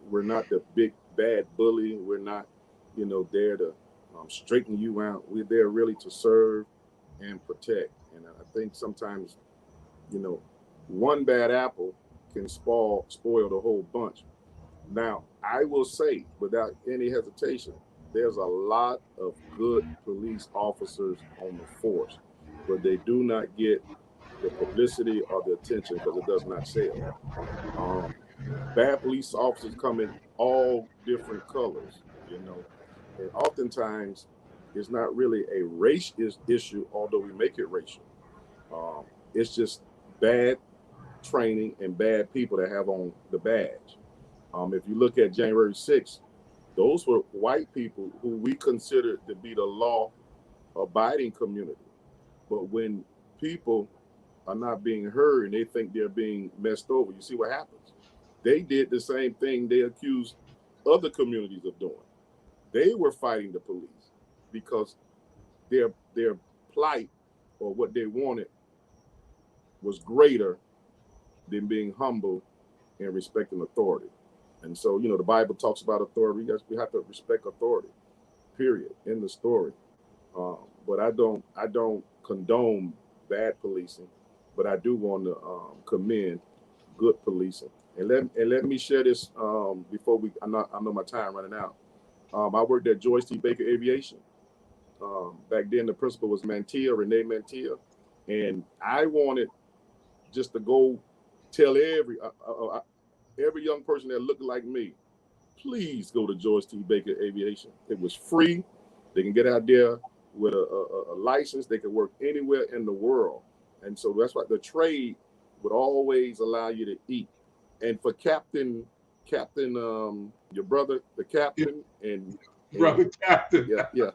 we're not the big bad bully. We're not, there to straighten you out. We're there really to serve and protect. And I think sometimes, one bad apple can spoil the whole bunch. Now, I will say, without any hesitation, there's a lot of good police officers on the force, but they do not get the publicity or the attention because it does not sell. Bad police officers come in all different colors, and oftentimes it's not really a race issue, although we make it racial. It's just bad training and bad people that have on the badge. If you look at January 6th, those were white people who we considered to be the law-abiding community. But when people are not being heard and they think they're being messed over, you see what happens. They did the same thing they accused other communities of doing. They were fighting the police because their plight or what they wanted was greater than being humble and respecting authority. And so, the Bible talks about authority. We have to respect authority, period, in the story. But I don't condone bad policing, but I do want to commend good policing. And let me share this before I know my time running out. I worked at Joyce T. Baker Aviation. Back then, the principal was Renee Mantilla, and I wanted just to go tell every young person that looked like me please go to George T. Baker Aviation. It was free. They can get out there with a license. They can work anywhere in the world. And so that's why the trade would always allow you to eat. And for Captain, your brother, the captain, and Brother Captain. Yeah,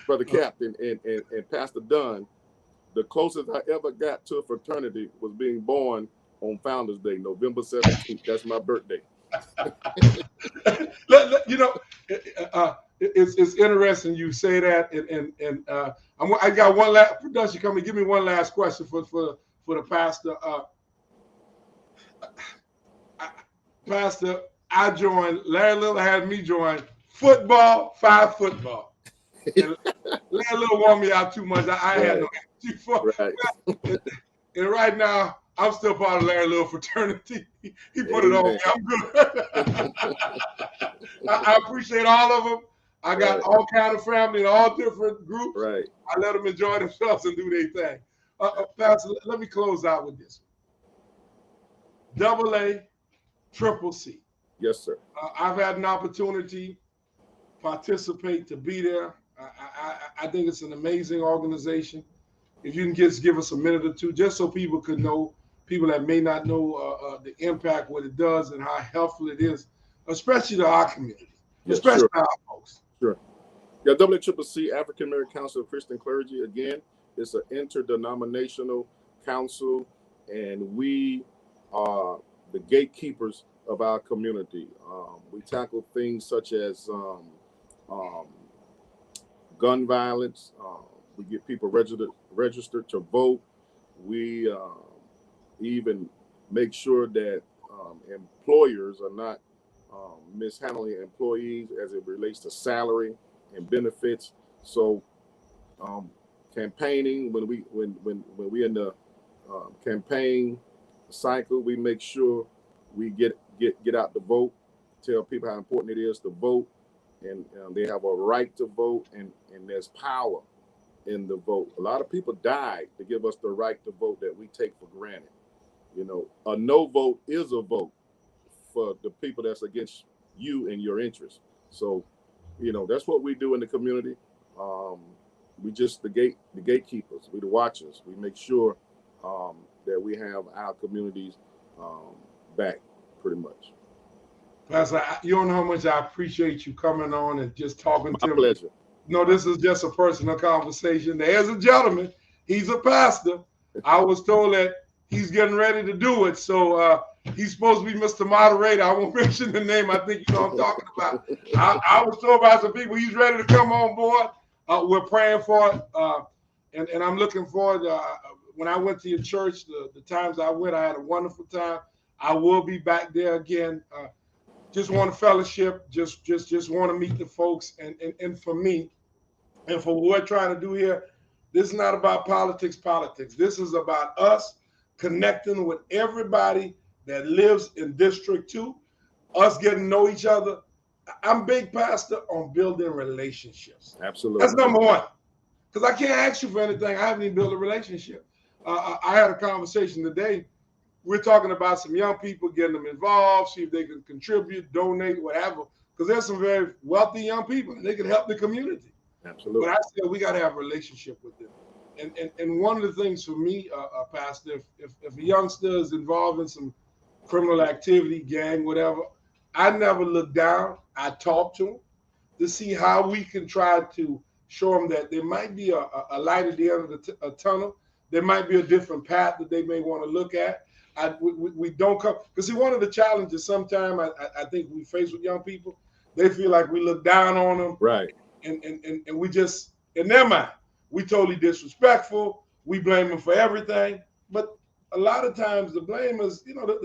brother Captain, and Pastor Dunn, the closest I ever got to a fraternity was being born on Founders Day, November 17th. That's my birthday. You know, it's interesting you say that, and I got one last production coming. Give me one last question for the pastor. Pastor, I joined. Larry Little had me join football, 5 football. And Larry Little wore me out too much. I had no energy for it. And right now, I'm still part of Larry Little fraternity. He put it on me. I'm good. I appreciate all of them. I got all kind of family in all different groups. Right. I let them enjoy themselves and do their thing. Pastor, let me close out with this. AA, Triple C. Yes, sir. I've had an opportunity participate to be there. I think it's an amazing organization. If you can just give us a minute or two, just so people could know, people that may not know the impact, what it does, and how helpful it is, especially to our community, especially to our folks. Sure. Yeah, AACCC, African American Council of Christian Clergy, again, it's an interdenominational council, and we are the gatekeepers of our community. We tackle things such as gun violence. We get people registered to vote. We even make sure that employers are not mishandling employees as it relates to salary and benefits. So campaigning, when we in the campaign cycle, we make sure we get out to vote, tell people how important it is to vote, and they have a right to vote, and there's power in the vote. A lot of people died to give us the right to vote that we take for granted. You know, a no vote is a vote for the people that's against you and your interests. So, you know, that's what we do in the community. We just the gatekeepers, we the watchers. We make sure that we have our communities back, pretty much. Pastor, you don't know how much I appreciate you coming on and just talking to me. My pleasure. No, this is just a personal conversation. There's a gentleman. He's a pastor. I was told that he's getting ready to do it. So he's supposed to be Mr. Moderator. I won't mention the name. I think you know what I'm talking about. I was told by some people he's ready to come on board. We're praying for it. And I'm looking forward. When I went to your church, the times I went, I had a wonderful time. I will be back there again. Just want to fellowship. Just want to meet the folks. And for me, and for what we're trying to do here, this is not about politics. This is about us connecting with everybody that lives in District 2, us getting to know each other. I'm big, Pastor, on building relationships. Absolutely. That's number one. Because I can't ask you for anything. I haven't even built a relationship. I had a conversation today. We're talking about some young people, getting them involved, see if they can contribute, donate, whatever. Because there's some very wealthy young people, and they can help the community. Absolutely. But I said we got to have a relationship with them. And one of the things for me, Pastor, if a youngster is involved in some criminal activity, gang, whatever, I never look down. I talk to them to see how we can try to show them that there might be a light at the end of the tunnel. There might be a different path that they may want to look at. We don't come, because see, one of the challenges sometimes I think we face with young people, they feel like we look down on them. Right. And we just, in their mind, we totally disrespectful. We blame them for everything. But a lot of times the blame is, you know,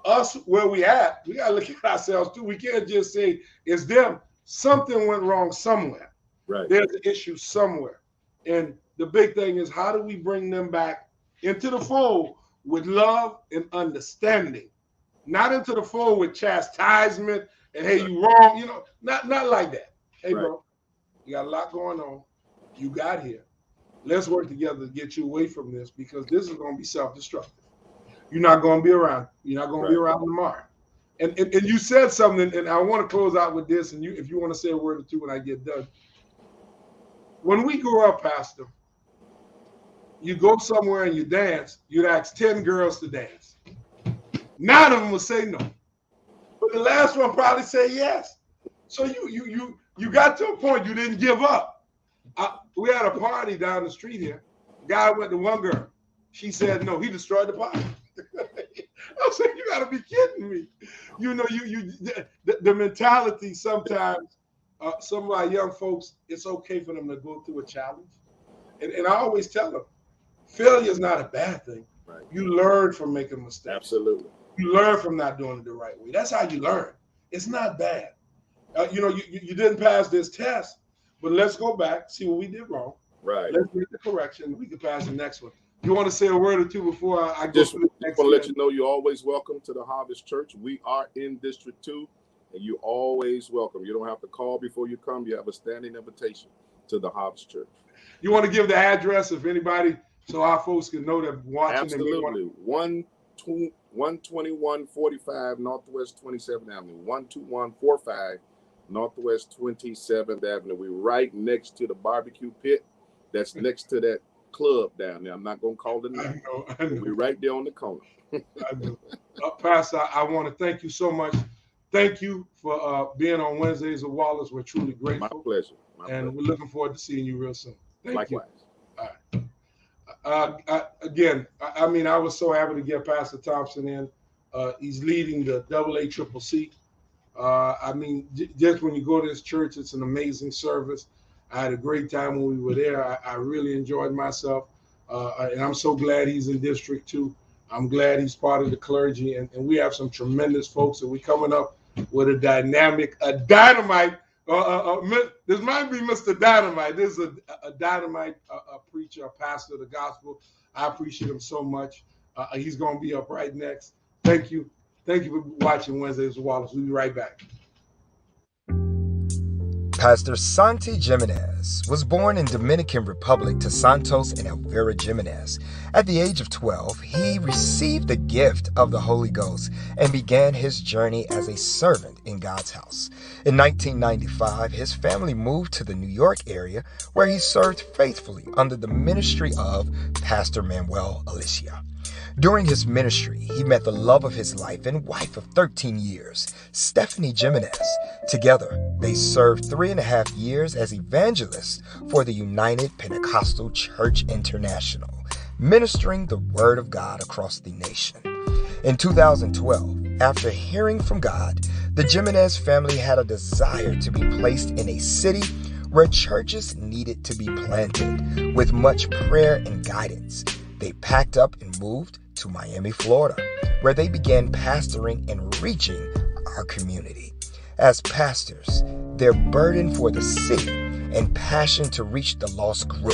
us where we at. We got to look at ourselves too. We can't just say it's them. Something went wrong somewhere. Right. There's an issue somewhere. And the big thing is, how do we bring them back into the fold with love and understanding? Not into the fold with chastisement and, hey, you wrong. You know, not like that. Hey, right. Bro, you got a lot going on. You got here. Let's work together to get you away from this, because this is going to be self-destructive. You're not going to be around. You're not going to be around tomorrow. And you said something, and I want to close out with this, and if you want to say a word or two when I get done. When we grew up, Pastor, you go somewhere and you dance, you'd ask 10 girls to dance. 9 of them would say no. But the last one probably say yes. So you got to a point you didn't give up. We had a party down the street here. Guy went to one girl. She said no. He destroyed the party. I said, you got to be kidding me. You know, the mentality sometimes, some of our young folks, it's okay for them to go through a challenge. And I always tell them, failure is not a bad thing. Right. You learn from making mistakes. Absolutely. You learn from not doing it the right way. That's how you learn. It's not bad. You didn't pass this test, but let's go back, see what we did wrong. Right. Let's make the correction. We can pass the next one. You want to say a word or two before I go Just to the next want to one? let you know you're always welcome to the Harvest Church. We are in District 2, and you're always welcome. You don't have to call before you come. You have a standing invitation to the Harvest Church. You want to give the address if anybody, so our folks can know that watching. Absolutely. 12145 Northwest 27th Avenue. 12145 Northwest 27th Avenue. We're right next to the barbecue pit. That's next to that club down there. I'm not going to call the name. I know. We're right there on the corner. I know. Pastor, I want to thank you so much. Thank you for being on Wednesdays with Wallace. We're truly grateful. My pleasure. We're looking forward to seeing you real soon. Thank Likewise. you. All right. Again, I was so happy to get Pastor Thompson in. He's leading the AACCC. Just when you go to this church, it's an amazing service. I had a great time when we were there. I really enjoyed myself. And I'm so glad he's in District 2. I'm glad he's part of the clergy. And we have some tremendous folks. And we're coming up with a dynamite. This might be Mr. Dynamite. This is a dynamite preacher, a pastor of the gospel. I appreciate him so much. He's going to be up right next. Thank you. Thank you for watching Wednesdays with Wallace. We'll be right back. Pastor Santi Jimenez was born in Dominican Republic to Santos and Elvira Jimenez. At the age of 12, he received the gift of the Holy Ghost and began his journey as a servant in God's house. In 1995, his family moved to the New York area where he served faithfully under the ministry of Pastor Manuel Alicia. During his ministry, he met the love of his life and wife of 13 years, Stephanie Jimenez. Together, they served 3.5 years as evangelists for the United Pentecostal Church International, ministering the Word of God across the nation. In 2012, after hearing from God, the Jimenez family had a desire to be placed in a city where churches needed to be planted. With much prayer and guidance, they packed up and moved to Miami, Florida, where they began pastoring and reaching our community. As pastors, their burden for the city and passion to reach the lost grew,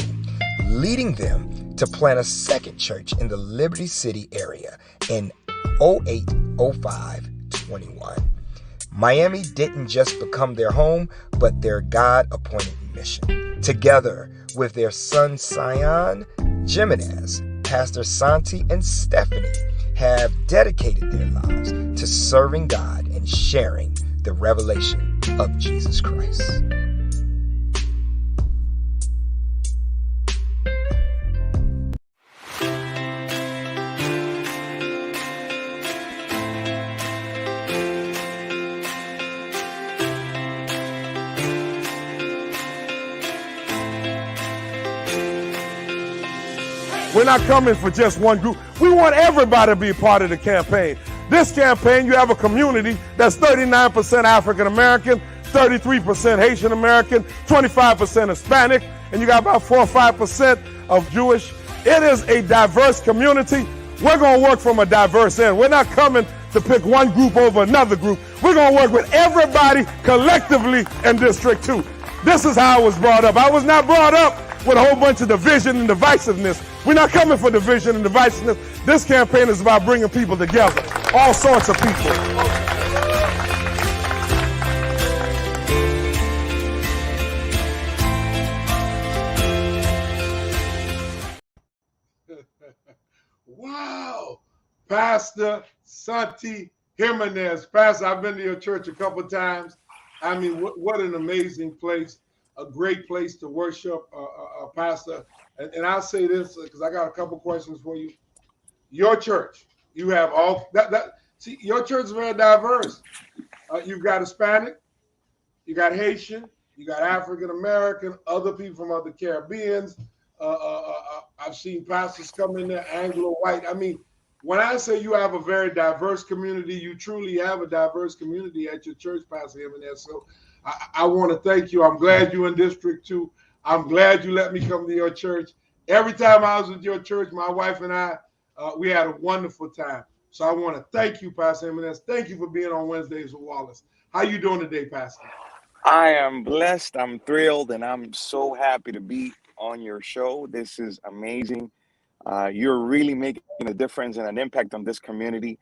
leading them to plant a second church in the Liberty City area in 08/05/21. Miami didn't just become their home, but their God-appointed mission. Together with their son, Sion Jimenez, Pastor Santi and Stephanie have dedicated their lives to serving God and sharing the revelation of Jesus Christ. We're not coming for just one group. We want everybody to be a part of the campaign. This campaign, you have a community that's 39% African American, 33% Haitian American, 25% Hispanic, and you got about 4 or 5% of Jewish. It is a diverse community. We're going to work from a diverse end. We're not coming to pick one group over another group. We're going to work with everybody collectively in District 2. This is how I was brought up. I was not brought up with a whole bunch of division and divisiveness. We're not coming for division and divisiveness. This campaign is about bringing people together, all sorts of people. Wow. Pastor Santi Jimenez. Pastor, I've been to your church a couple of times. I mean, what an amazing place, a great place to worship, Pastor. And I'll say this because I got a couple questions for you. Your church, you have all that. See, your church is very diverse. You've got Hispanic, you got Haitian, you got African American, other people from other Caribbeans. I've seen pastors come in there, Anglo white. I mean, when I say you have a very diverse community, you truly have a diverse community at your church, Pastor Jimenez. So I want to thank you. I'm glad you're in District 2. I'm glad you let me come to your church. Every time I was with your church, my wife and I, we had a wonderful time. So I want to thank you, Pastor Jimenez. Thank you for being on Wednesdays with Wallace. How you doing today, Pastor? I am blessed. I'm thrilled, and I'm so happy to be on your show. This is amazing. You're really making a difference and an impact on this community.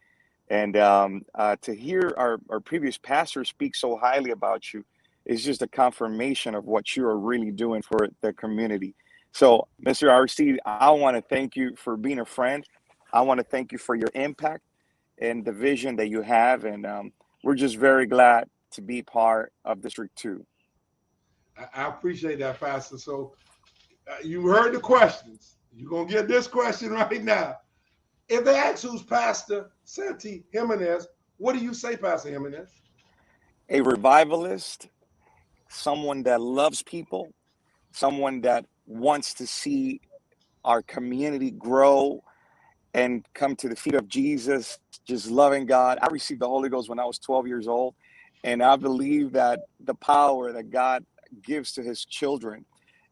And to hear our previous pastor speak so highly about you is just a confirmation of what you are really doing for the community. So, Mr. Aristide, I want to thank you for being a friend. I want to thank you for your impact and the vision that you have. And we're just very glad to be part of District 2. I appreciate that, Pastor. So you heard the questions. You're going to get this question right now. If they ask who's Pastor Santi Jimenez, what do you say, Pastor Jimenez? A revivalist, someone that loves people, someone that wants to see our community grow and come to the feet of Jesus, just loving God. I received the Holy Ghost when I was 12 years old, and I believe that the power that God gives to his children,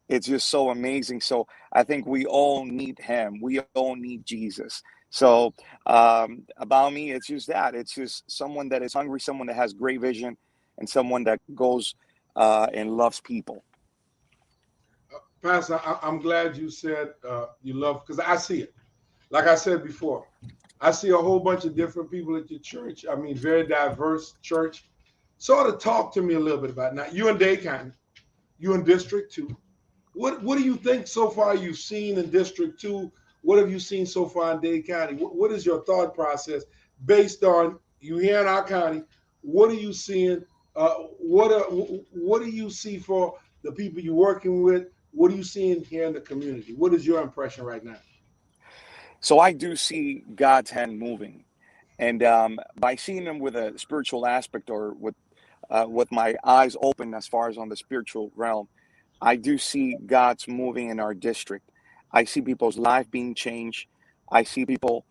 it's just so amazing. So I think we all need him. We all need Jesus. So about me, it's just that. It's just someone that is hungry, someone that has great vision, and someone that goes and loves people. Pastor, I'm glad you said you love, because I see it. Like I said before, I see a whole bunch of different people at your church. I mean, very diverse church. Sort of talk to me a little bit about it. Now, you in Dade County, you in District 2. What do you think so far you've seen in District 2? What have you seen so far in Dade County? What is your thought process based on you here in our county? What are you seeing? What do you see for the people you're working with? What are you seeing here in the community? What is your impression right now? So I do see God's hand moving, and by seeing him with a spiritual aspect, or with my eyes open as far as on the spiritual realm, I do see God's moving in our district. I see people's life being changed. I see people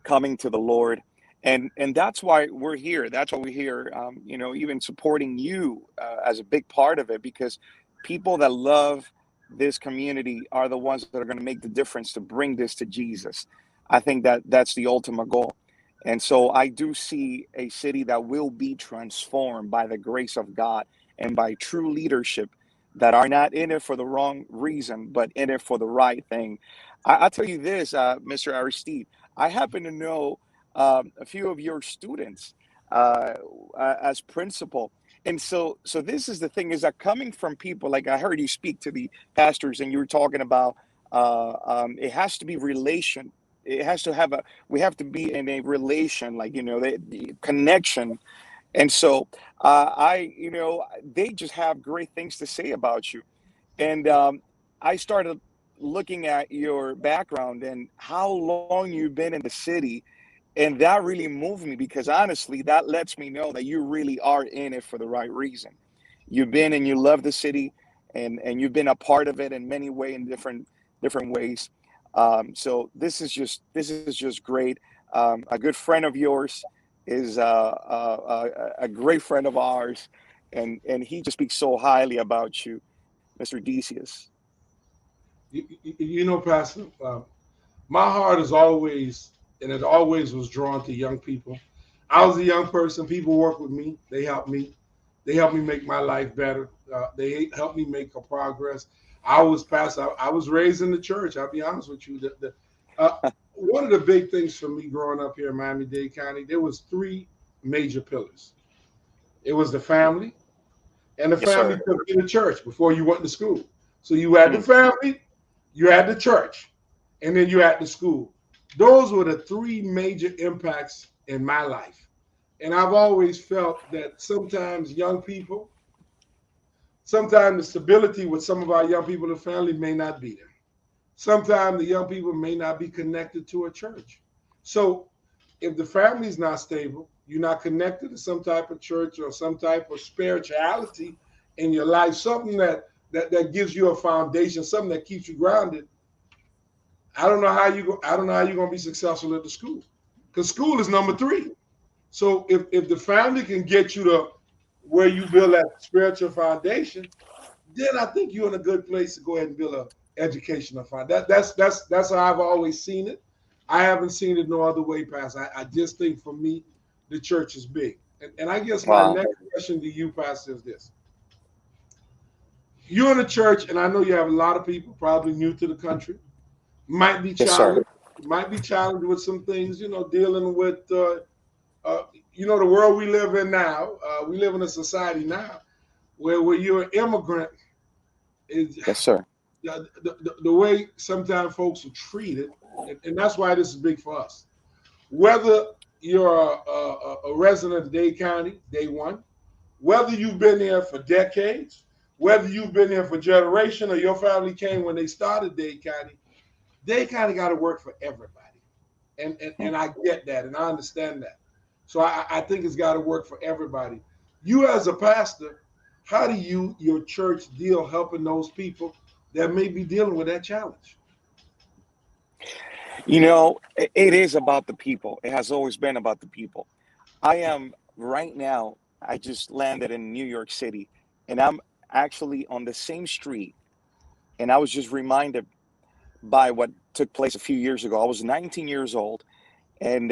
coming to the Lord, and that's why we're here. That's why we're here. Even supporting you as a big part of it, because people that love this community are the ones that are going to make the difference to bring this to Jesus. I think that that's the ultimate goal. And so I do see a city that will be transformed by the grace of God and by true leadership that are not in it for the wrong reason, but in it for the right thing. I'll tell you this, Mr. Aristide, I happen to know a few of your students as principal. And so this is the thing, is that coming from people, like I heard you speak to the pastors and you were talking about it has to be relation. It has to have we have to be in a relation, like, the connection. And so they just have great things to say about you. And I started looking at your background and how long you've been in the city. And that really moved me, because honestly, that lets me know that you really are in it for the right reason. You've been and you love the city, and you've been a part of it in many ways, in different ways. So this is just great. A good friend of yours is a great friend of ours, and he just speaks so highly about you, Mr. Decius. Pastor, my heart is always, and it always was drawn to young people. I was a young person. People work with me. They help me. They help me make my life better. They help me make a progress. I was raised in the church. I'll be honest with you. One of the big things for me growing up here in Miami-Dade County, there was 3 major pillars. It was the family, and the family took you to church before you went to school. So you had the family, you had the church, and then you had the school. Those were the 3 major impacts in my life. And I've always felt that sometimes young people, sometimes the stability with some of our young people in the family may not be there. Sometimes the young people may not be connected to a church. So if the family's not stable, you're not connected to some type of church or some type of spirituality in your life, something that gives you a foundation, something that keeps you grounded. I don't know how you're gonna be successful at the school. Because school is number three. So if the family can get you to where you build that spiritual foundation, then I think you're in a good place to go ahead and build a educational foundation. That's how I've always seen it. I haven't seen it no other way, Pastor. I just think for me, the church is big. And I guess my Wow. next question to you, Pastor, is this. You're in a church, and I know you have a lot of people probably new to the country, might be Yes, sir. challenged with some things, dealing with the world we live in now. We live in a society now where you're an immigrant is Yes, sir. the way sometimes folks are treated, and that's why this is big for us. Whether you're a resident of Dade County, day one, whether you've been there for decades, whether you've been there for generation or your family came when they started Dade County got to work for everybody. And I get that and I understand that. So I think it's got to work for everybody. You as a pastor, how do your church deal helping those people that may be dealing with that challenge? It is about the people. It has always been about the people. I am right now, I just landed in New York City, and I'm actually on the same street. And I was just reminded by what took place a few years ago. I was 19 years old, and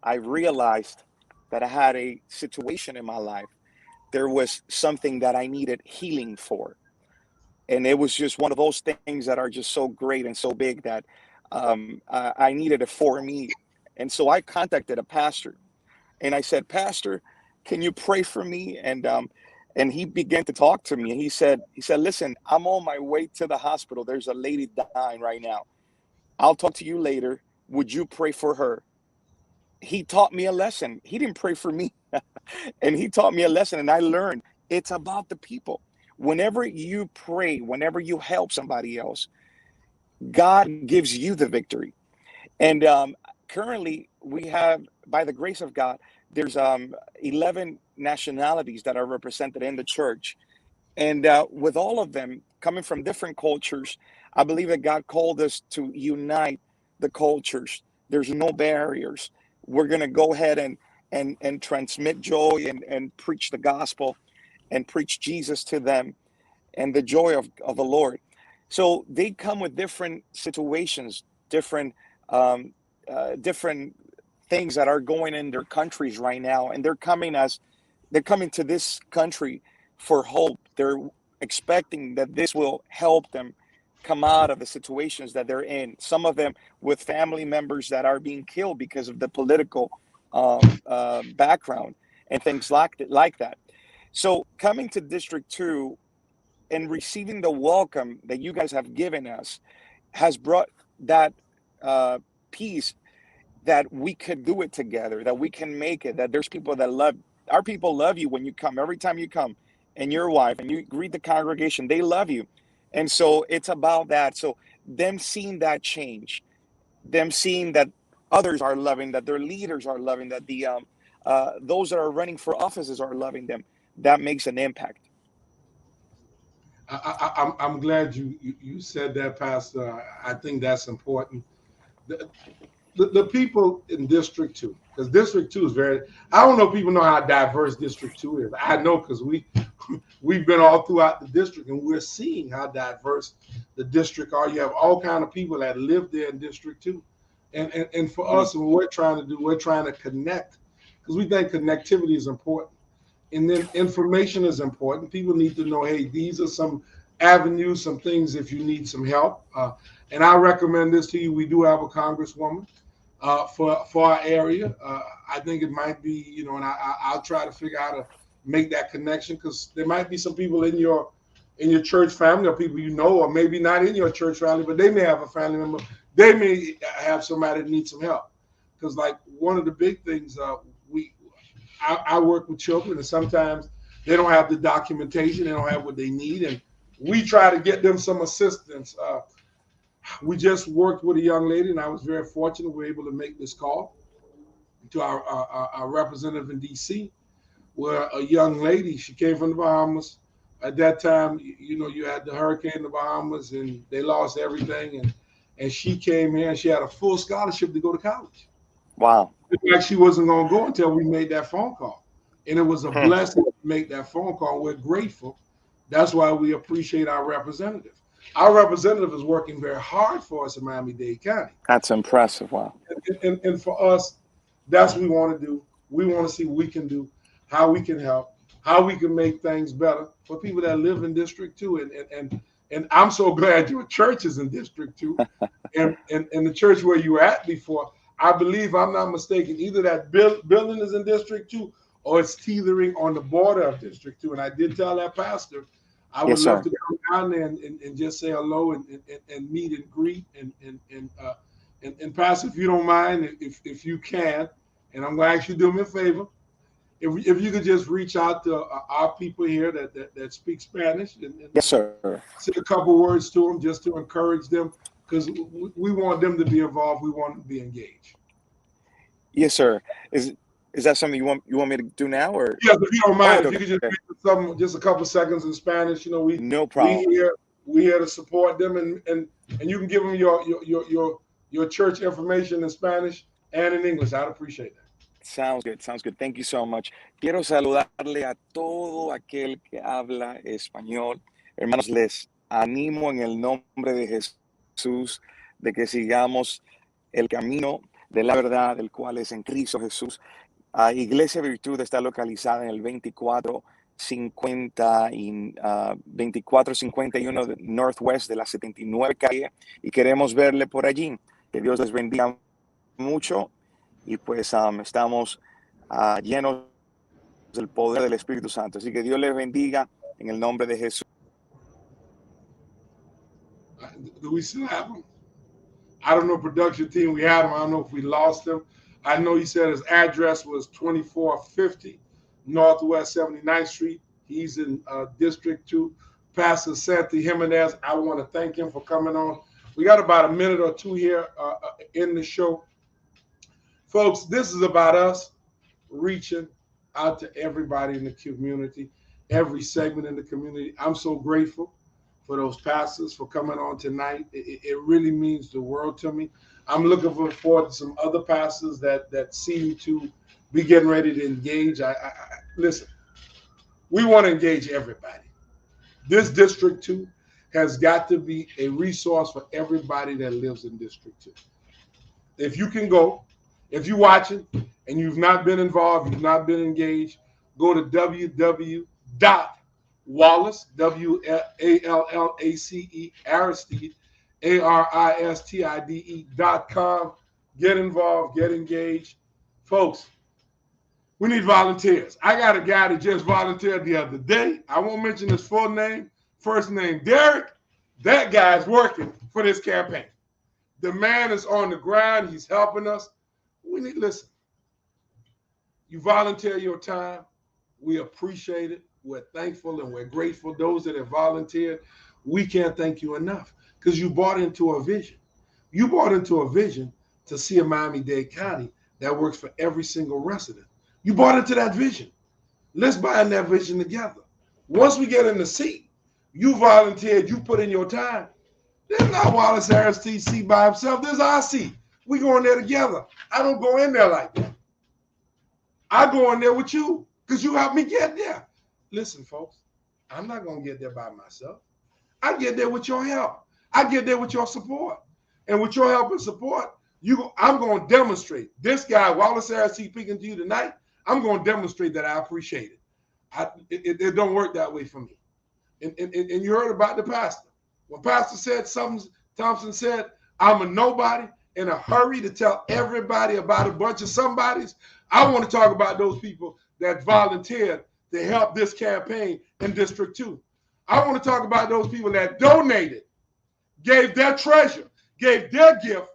I realized that I had a situation in my life. There was something that I needed healing for. And it was just one of those things that are just so great and so big that I needed it for me. And so I contacted a pastor and I said, Pastor, can you pray for me? And he began to talk to me. And he said, listen, I'm on my way to the hospital. There's a lady dying right now. I'll talk to you later. Would you pray for her? He taught me a lesson. He didn't pray for me. And he taught me a lesson. And I learned it's about the people. Whenever you pray, whenever you help somebody else, God gives you the victory. And currently, we have, by the grace of God, there's 11 nationalities that are represented in the church. And with all of them coming from different cultures, I believe that God called us to unite the cultures. There's no barriers. We're going to go ahead and transmit joy and preach the gospel and preach Jesus to them and the joy of the Lord. So they come with different situations, different different things that are going in their countries right now, and they're coming to this country for hope. They're expecting that this will help them come out of the situations that they're in. Some of them with family members that are being killed because of the political background and things like that. So coming to District 2 and receiving the welcome that you guys have given us has brought that peace that we could do it together, that we can make it, that there's people that our people love you when you come. Every time you come and your wife and you greet the congregation, they love you. And so it's about that. So them seeing that change, them seeing that others are loving, that their leaders are loving, that those that are running for offices are loving them, that makes an impact. I'm glad you said that, Pastor. I think that's important. The people in District 2, because District 2 is I don't know if people know how diverse District 2 is. I know because we've been all throughout the district and we're seeing how diverse the district are. You have all kind of people that live there in District 2. And for us, what we're trying to do, we're trying to connect because we think connectivity is important. And then information is important. People need to know, hey, these are some avenues, some things if you need some help. And I recommend this to you. We do have a congresswoman for our area. I think it might be, and I'll try to figure out how to make that connection because there might be some people in your church family or people or maybe not in your church family, but they may have a family member. They may have somebody that needs some help. Because like one of the big things I work with children, and sometimes they don't have the documentation, they don't have what they need, and we try to get them some assistance. We just worked with a young lady, and I was very fortunate we were able to make this call to our representative in D.C., where a young lady, she came from the Bahamas. At that time, you know, you had the hurricane in the Bahamas, and they lost everything, and she came here, and she had a full scholarship to go to college. Wow. Like she wasn't going to go until we made that phone call. And it was a blessing to make that phone call. We're grateful. That's why we appreciate our representative. Our representative is working very hard for us in Miami-Dade County. That's impressive. Wow. And for us, that's what we want to do. We want to see what we can do, how we can help, how we can make things better for people that live in District 2. And I'm so glad your church is in District 2. and the church where you were at before, I believe, I'm not mistaken, either that building is in District 2 or it's teetering on the border of District 2. And I did tell that pastor, I would love to come down there and just say hello and meet and greet. And Pastor, if you don't mind, if you can, and I'm going to ask you to do me a favor, if you could just reach out to our people here that speak Spanish. And yes, sir. Say a couple words to them just to encourage them, because we want them to be involved. We want them to be engaged. Yes, sir. Is that something you want me to do now, or? Yes, if you don't mind, if you could just just a couple seconds in Spanish. You know, no problem. We here to support them, and you can give them your church information in Spanish and in English. I'd appreciate that. Sounds good. Sounds good. Thank you so much. Quiero saludarle a todo aquel que habla español. Hermanos, les animo en el nombre de Jesús de que sigamos el camino de la verdad, el cual es en Cristo Jesús. Iglesia Virtud está localizada en el 2451 Northwest de la 79 calle, y queremos verle por allí. Que Dios les bendiga mucho, y pues estamos llenos del poder del Espíritu Santo. Así que Dios les bendiga en el nombre de Jesús. Do we still have them? I don't know, production team, we had him. I don't know if we lost him. I know he said his address was 2450 Northwest 79th Street. He's in District 2. Pastor Santi Jimenez, I want to thank him for coming on. We got about a minute or two here in the show. Folks, this is about us reaching out to everybody in the community, every segment in the community. I'm so grateful for those pastors for coming on tonight. It really means the world to me. I'm looking forward to some other pastors that seem to be getting ready to engage. Listen, we want to engage everybody. This District 2 has got to be a resource for everybody that lives in District 2. If you can go, if you're watching and you've not been involved, you've not been engaged, go to www.wallace, WALLACE, Aristide, ARISTIDE.com. Get involved, get engaged. Folks, we need volunteers. I got a guy that just volunteered the other day. I won't mention his full name, first name Derek. That guy's working for this campaign. The man is on the ground. He's helping us. Listen, you volunteer your time. We appreciate it. We're thankful and we're grateful. Those that have volunteered, we can't thank you enough, because you bought into a vision. You bought into a vision to see a Miami-Dade County that works for every single resident. You bought into that vision. Let's buy in that vision together. Once we get in the seat, you volunteered, you put in your time. There's not Wallace Aristide seat by himself. There's our seat. We go in there together. I don't go in there like that. I go in there with you because you helped me get there. Listen, folks, I'm not going to get there by myself. I get there with your help. I get there with your support. And with your help and support, I'm going to demonstrate. This guy, Wallace Aristide, speaking to you tonight, I'm going to demonstrate that I appreciate it. It don't work that way for me. And you heard about the pastor. When Pastor said something, Thompson said, I'm a nobody in a hurry to tell everybody about a bunch of somebodies. I want to talk about those people that volunteered to help this campaign in District 2. I want to talk about those people that donated, gave their treasure, gave their gift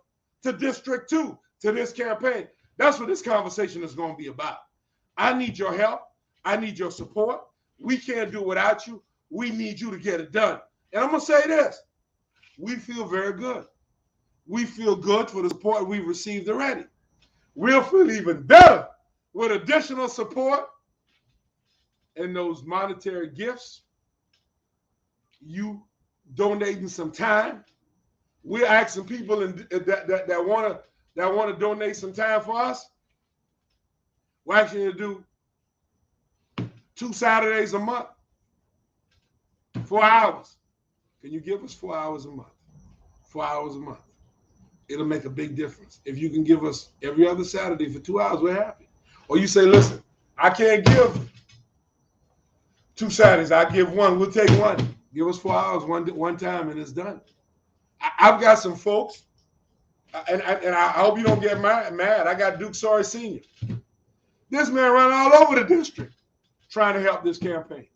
to District 2, to this campaign. That's what this conversation is going to be about. I need your help. I need your support. We can't do it without you. We need you to get it done. And I'm going to say this. We feel very good. We feel good for the support we've received already. We'll feel even better with additional support and those monetary gifts. You donating some time. We're asking people that want to donate some time for us. We're asking you to do 2 Saturdays a month, 4 hours. Can you give us 4 hours a month? 4 hours a month. It'll make a big difference. If you can give us every other Saturday for 2 hours, we're happy. Or you say, listen, I can't give 2 Saturdays. I give one. We'll take one. Give us 4 hours one time, and it's done. I've got some folks, and I hope you don't get mad. I got Duke Sawyer Sr. This man run all over the district trying to help this campaign.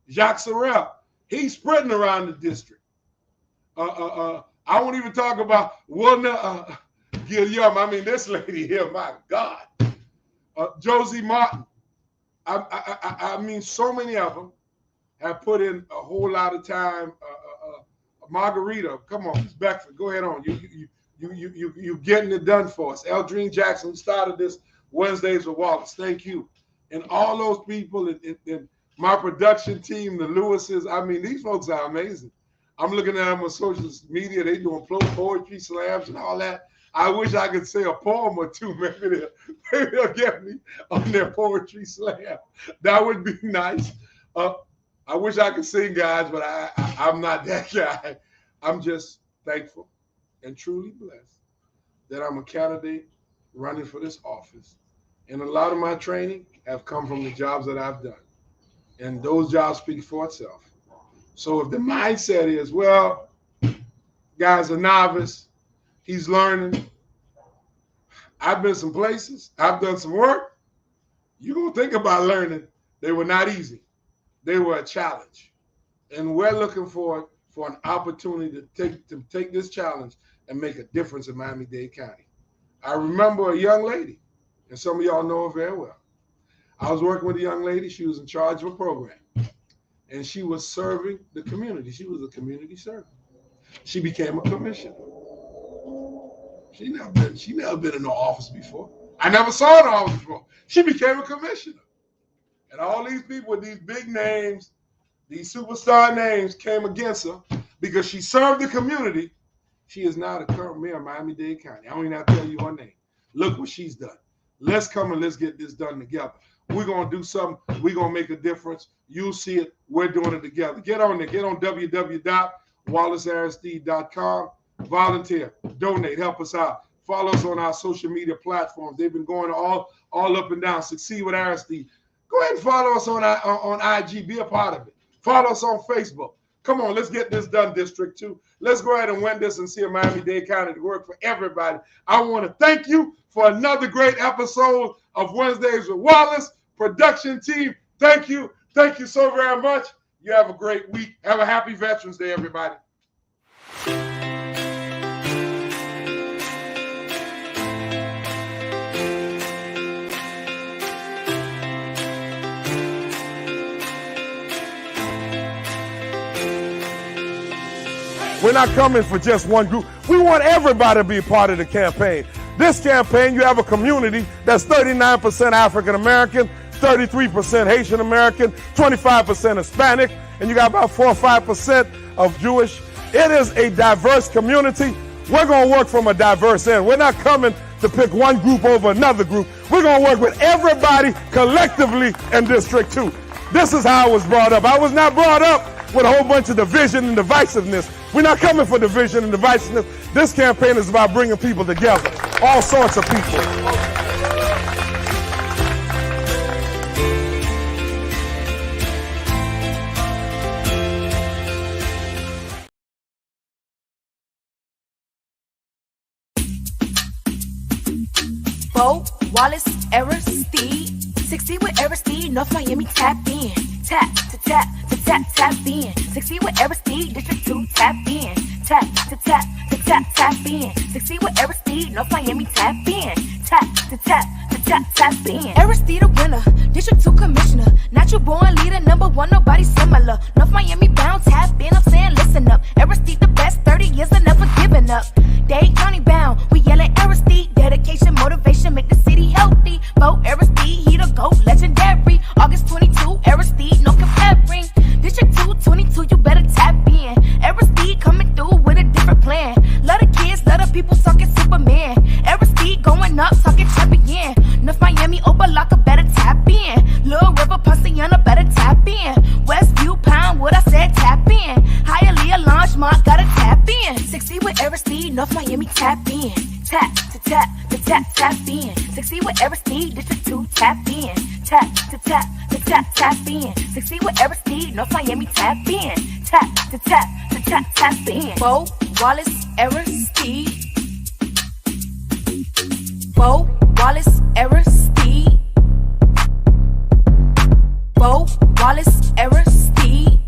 Jacques Sorrell, he's sprinting around the district. I won't even talk about Guillaume. I mean, this lady here, my God. Josie Martin. I mean, so many of them have put in a whole lot of time. Margarita, come on, Ms. Beckford, go ahead on. You getting it done for us. Eldrine Jackson started this Wednesdays with Wallace. Thank you. And all those people in my production team, the Lewises, I mean, these folks are amazing. I'm looking at them on social media. They doing poetry slams and all that. I wish I could say a poem or two. Maybe they'll get me on their poetry slam. That would be nice. I wish I could sing, guys, but I'm not that guy. I'm just thankful and truly blessed that I'm a candidate running for this office. And a lot of my training have come from the jobs that I've done. And those jobs speak for itself. So if the mindset is, well, guy's a novice, he's learning. I've been some places, I've done some work. You're going to think about learning. They were not easy. They were a challenge. And we're looking for an opportunity to take this challenge and make a difference in Miami-Dade County. I remember a young lady, and some of y'all know her very well. I was working with a young lady. She was in charge of a program, and she was serving the community. She was a community servant. She became a commissioner. She never been in no office before. I never saw her in office before. She became a commissioner. And all these people with these big names, these superstar names came against her because she served the community. She is now the current mayor of Miami-Dade County. I don't even have to tell you her name. Look what she's done. Let's come and let's get this done together. We're going to do something. We're going to make a difference. You'll see it. We're doing it together. Get on there. Get on www.wallacearistide.com. Volunteer. Donate. Help us out. Follow us on our social media platforms. They've been going all up and down. Succeed with Aristide. Go ahead and follow us on IG. Be a part of it. Follow us on Facebook. Come on, let's get this done, District 2. Let's go ahead and win this and see a Miami-Dade County to work for everybody. I want to thank you for another great episode of Wednesdays with Wallace. Production team, thank you. Thank you so very much. You have a great week. Have a happy Veterans Day, everybody. We're not coming for just one group. We want everybody to be a part of the campaign. This campaign, you have a community that's 39% African American, 33% Haitian American, 25% Hispanic, and you got about 4 or 5% of Jewish. It is a diverse community. We're going to work from a diverse end. We're not coming to pick one group over another group. We're going to work with everybody collectively in District 2. This is how I was brought up. I was not brought up with a whole bunch of division and divisiveness. We're not coming for division and divisiveness. This campaign is about bringing people together, all sorts of people. Bo, Wallace, Aristide. 60 with Aristide, North Miami, tap in. Tap, to tap, to tap, tap in. 60 with Aristide, District 2, tap in. Tap, to tap, to tap, tap in. 60 with Aristide, North Miami, tap in. Tap, to tap, to tap, tap in. Aristide. Aristide the winner, District 2 commissioner, natural born leader, number one, nobody similar. North Miami bound, tap in, I'm saying listen up. Aristide the best, 30 years and never giving up. Dade County bound, we yelling Aristide. Dedication, motivation, make the city healthy. Vote Aristide, he the GOAT, legendary. August 22, Aristide, no comparing. District 2, 22, you better tap in. Aristide coming through with a different plan. Love the kids, love the people, talking Superman. Aristide going up, talking champion. North Miami, Opa-locka, better tap in. Little River, Ponciana, better tap in. Westview, Pinewood, I said tap in. Hialeah, Longmont, gotta tap in. 60 with Aristide, North Miami, tap in. Tap, to tap, to tap, tap in. 60 with Aristide, District 2, tap in. Tap, to tap, to tap, tap in. 60 with Aristide, North Miami, tap in. Tap, to tap, to tap, tap in. Bo, Wallace, Aristide. Bo, Wallace, Aristide. Bo, Wallace, Aristide.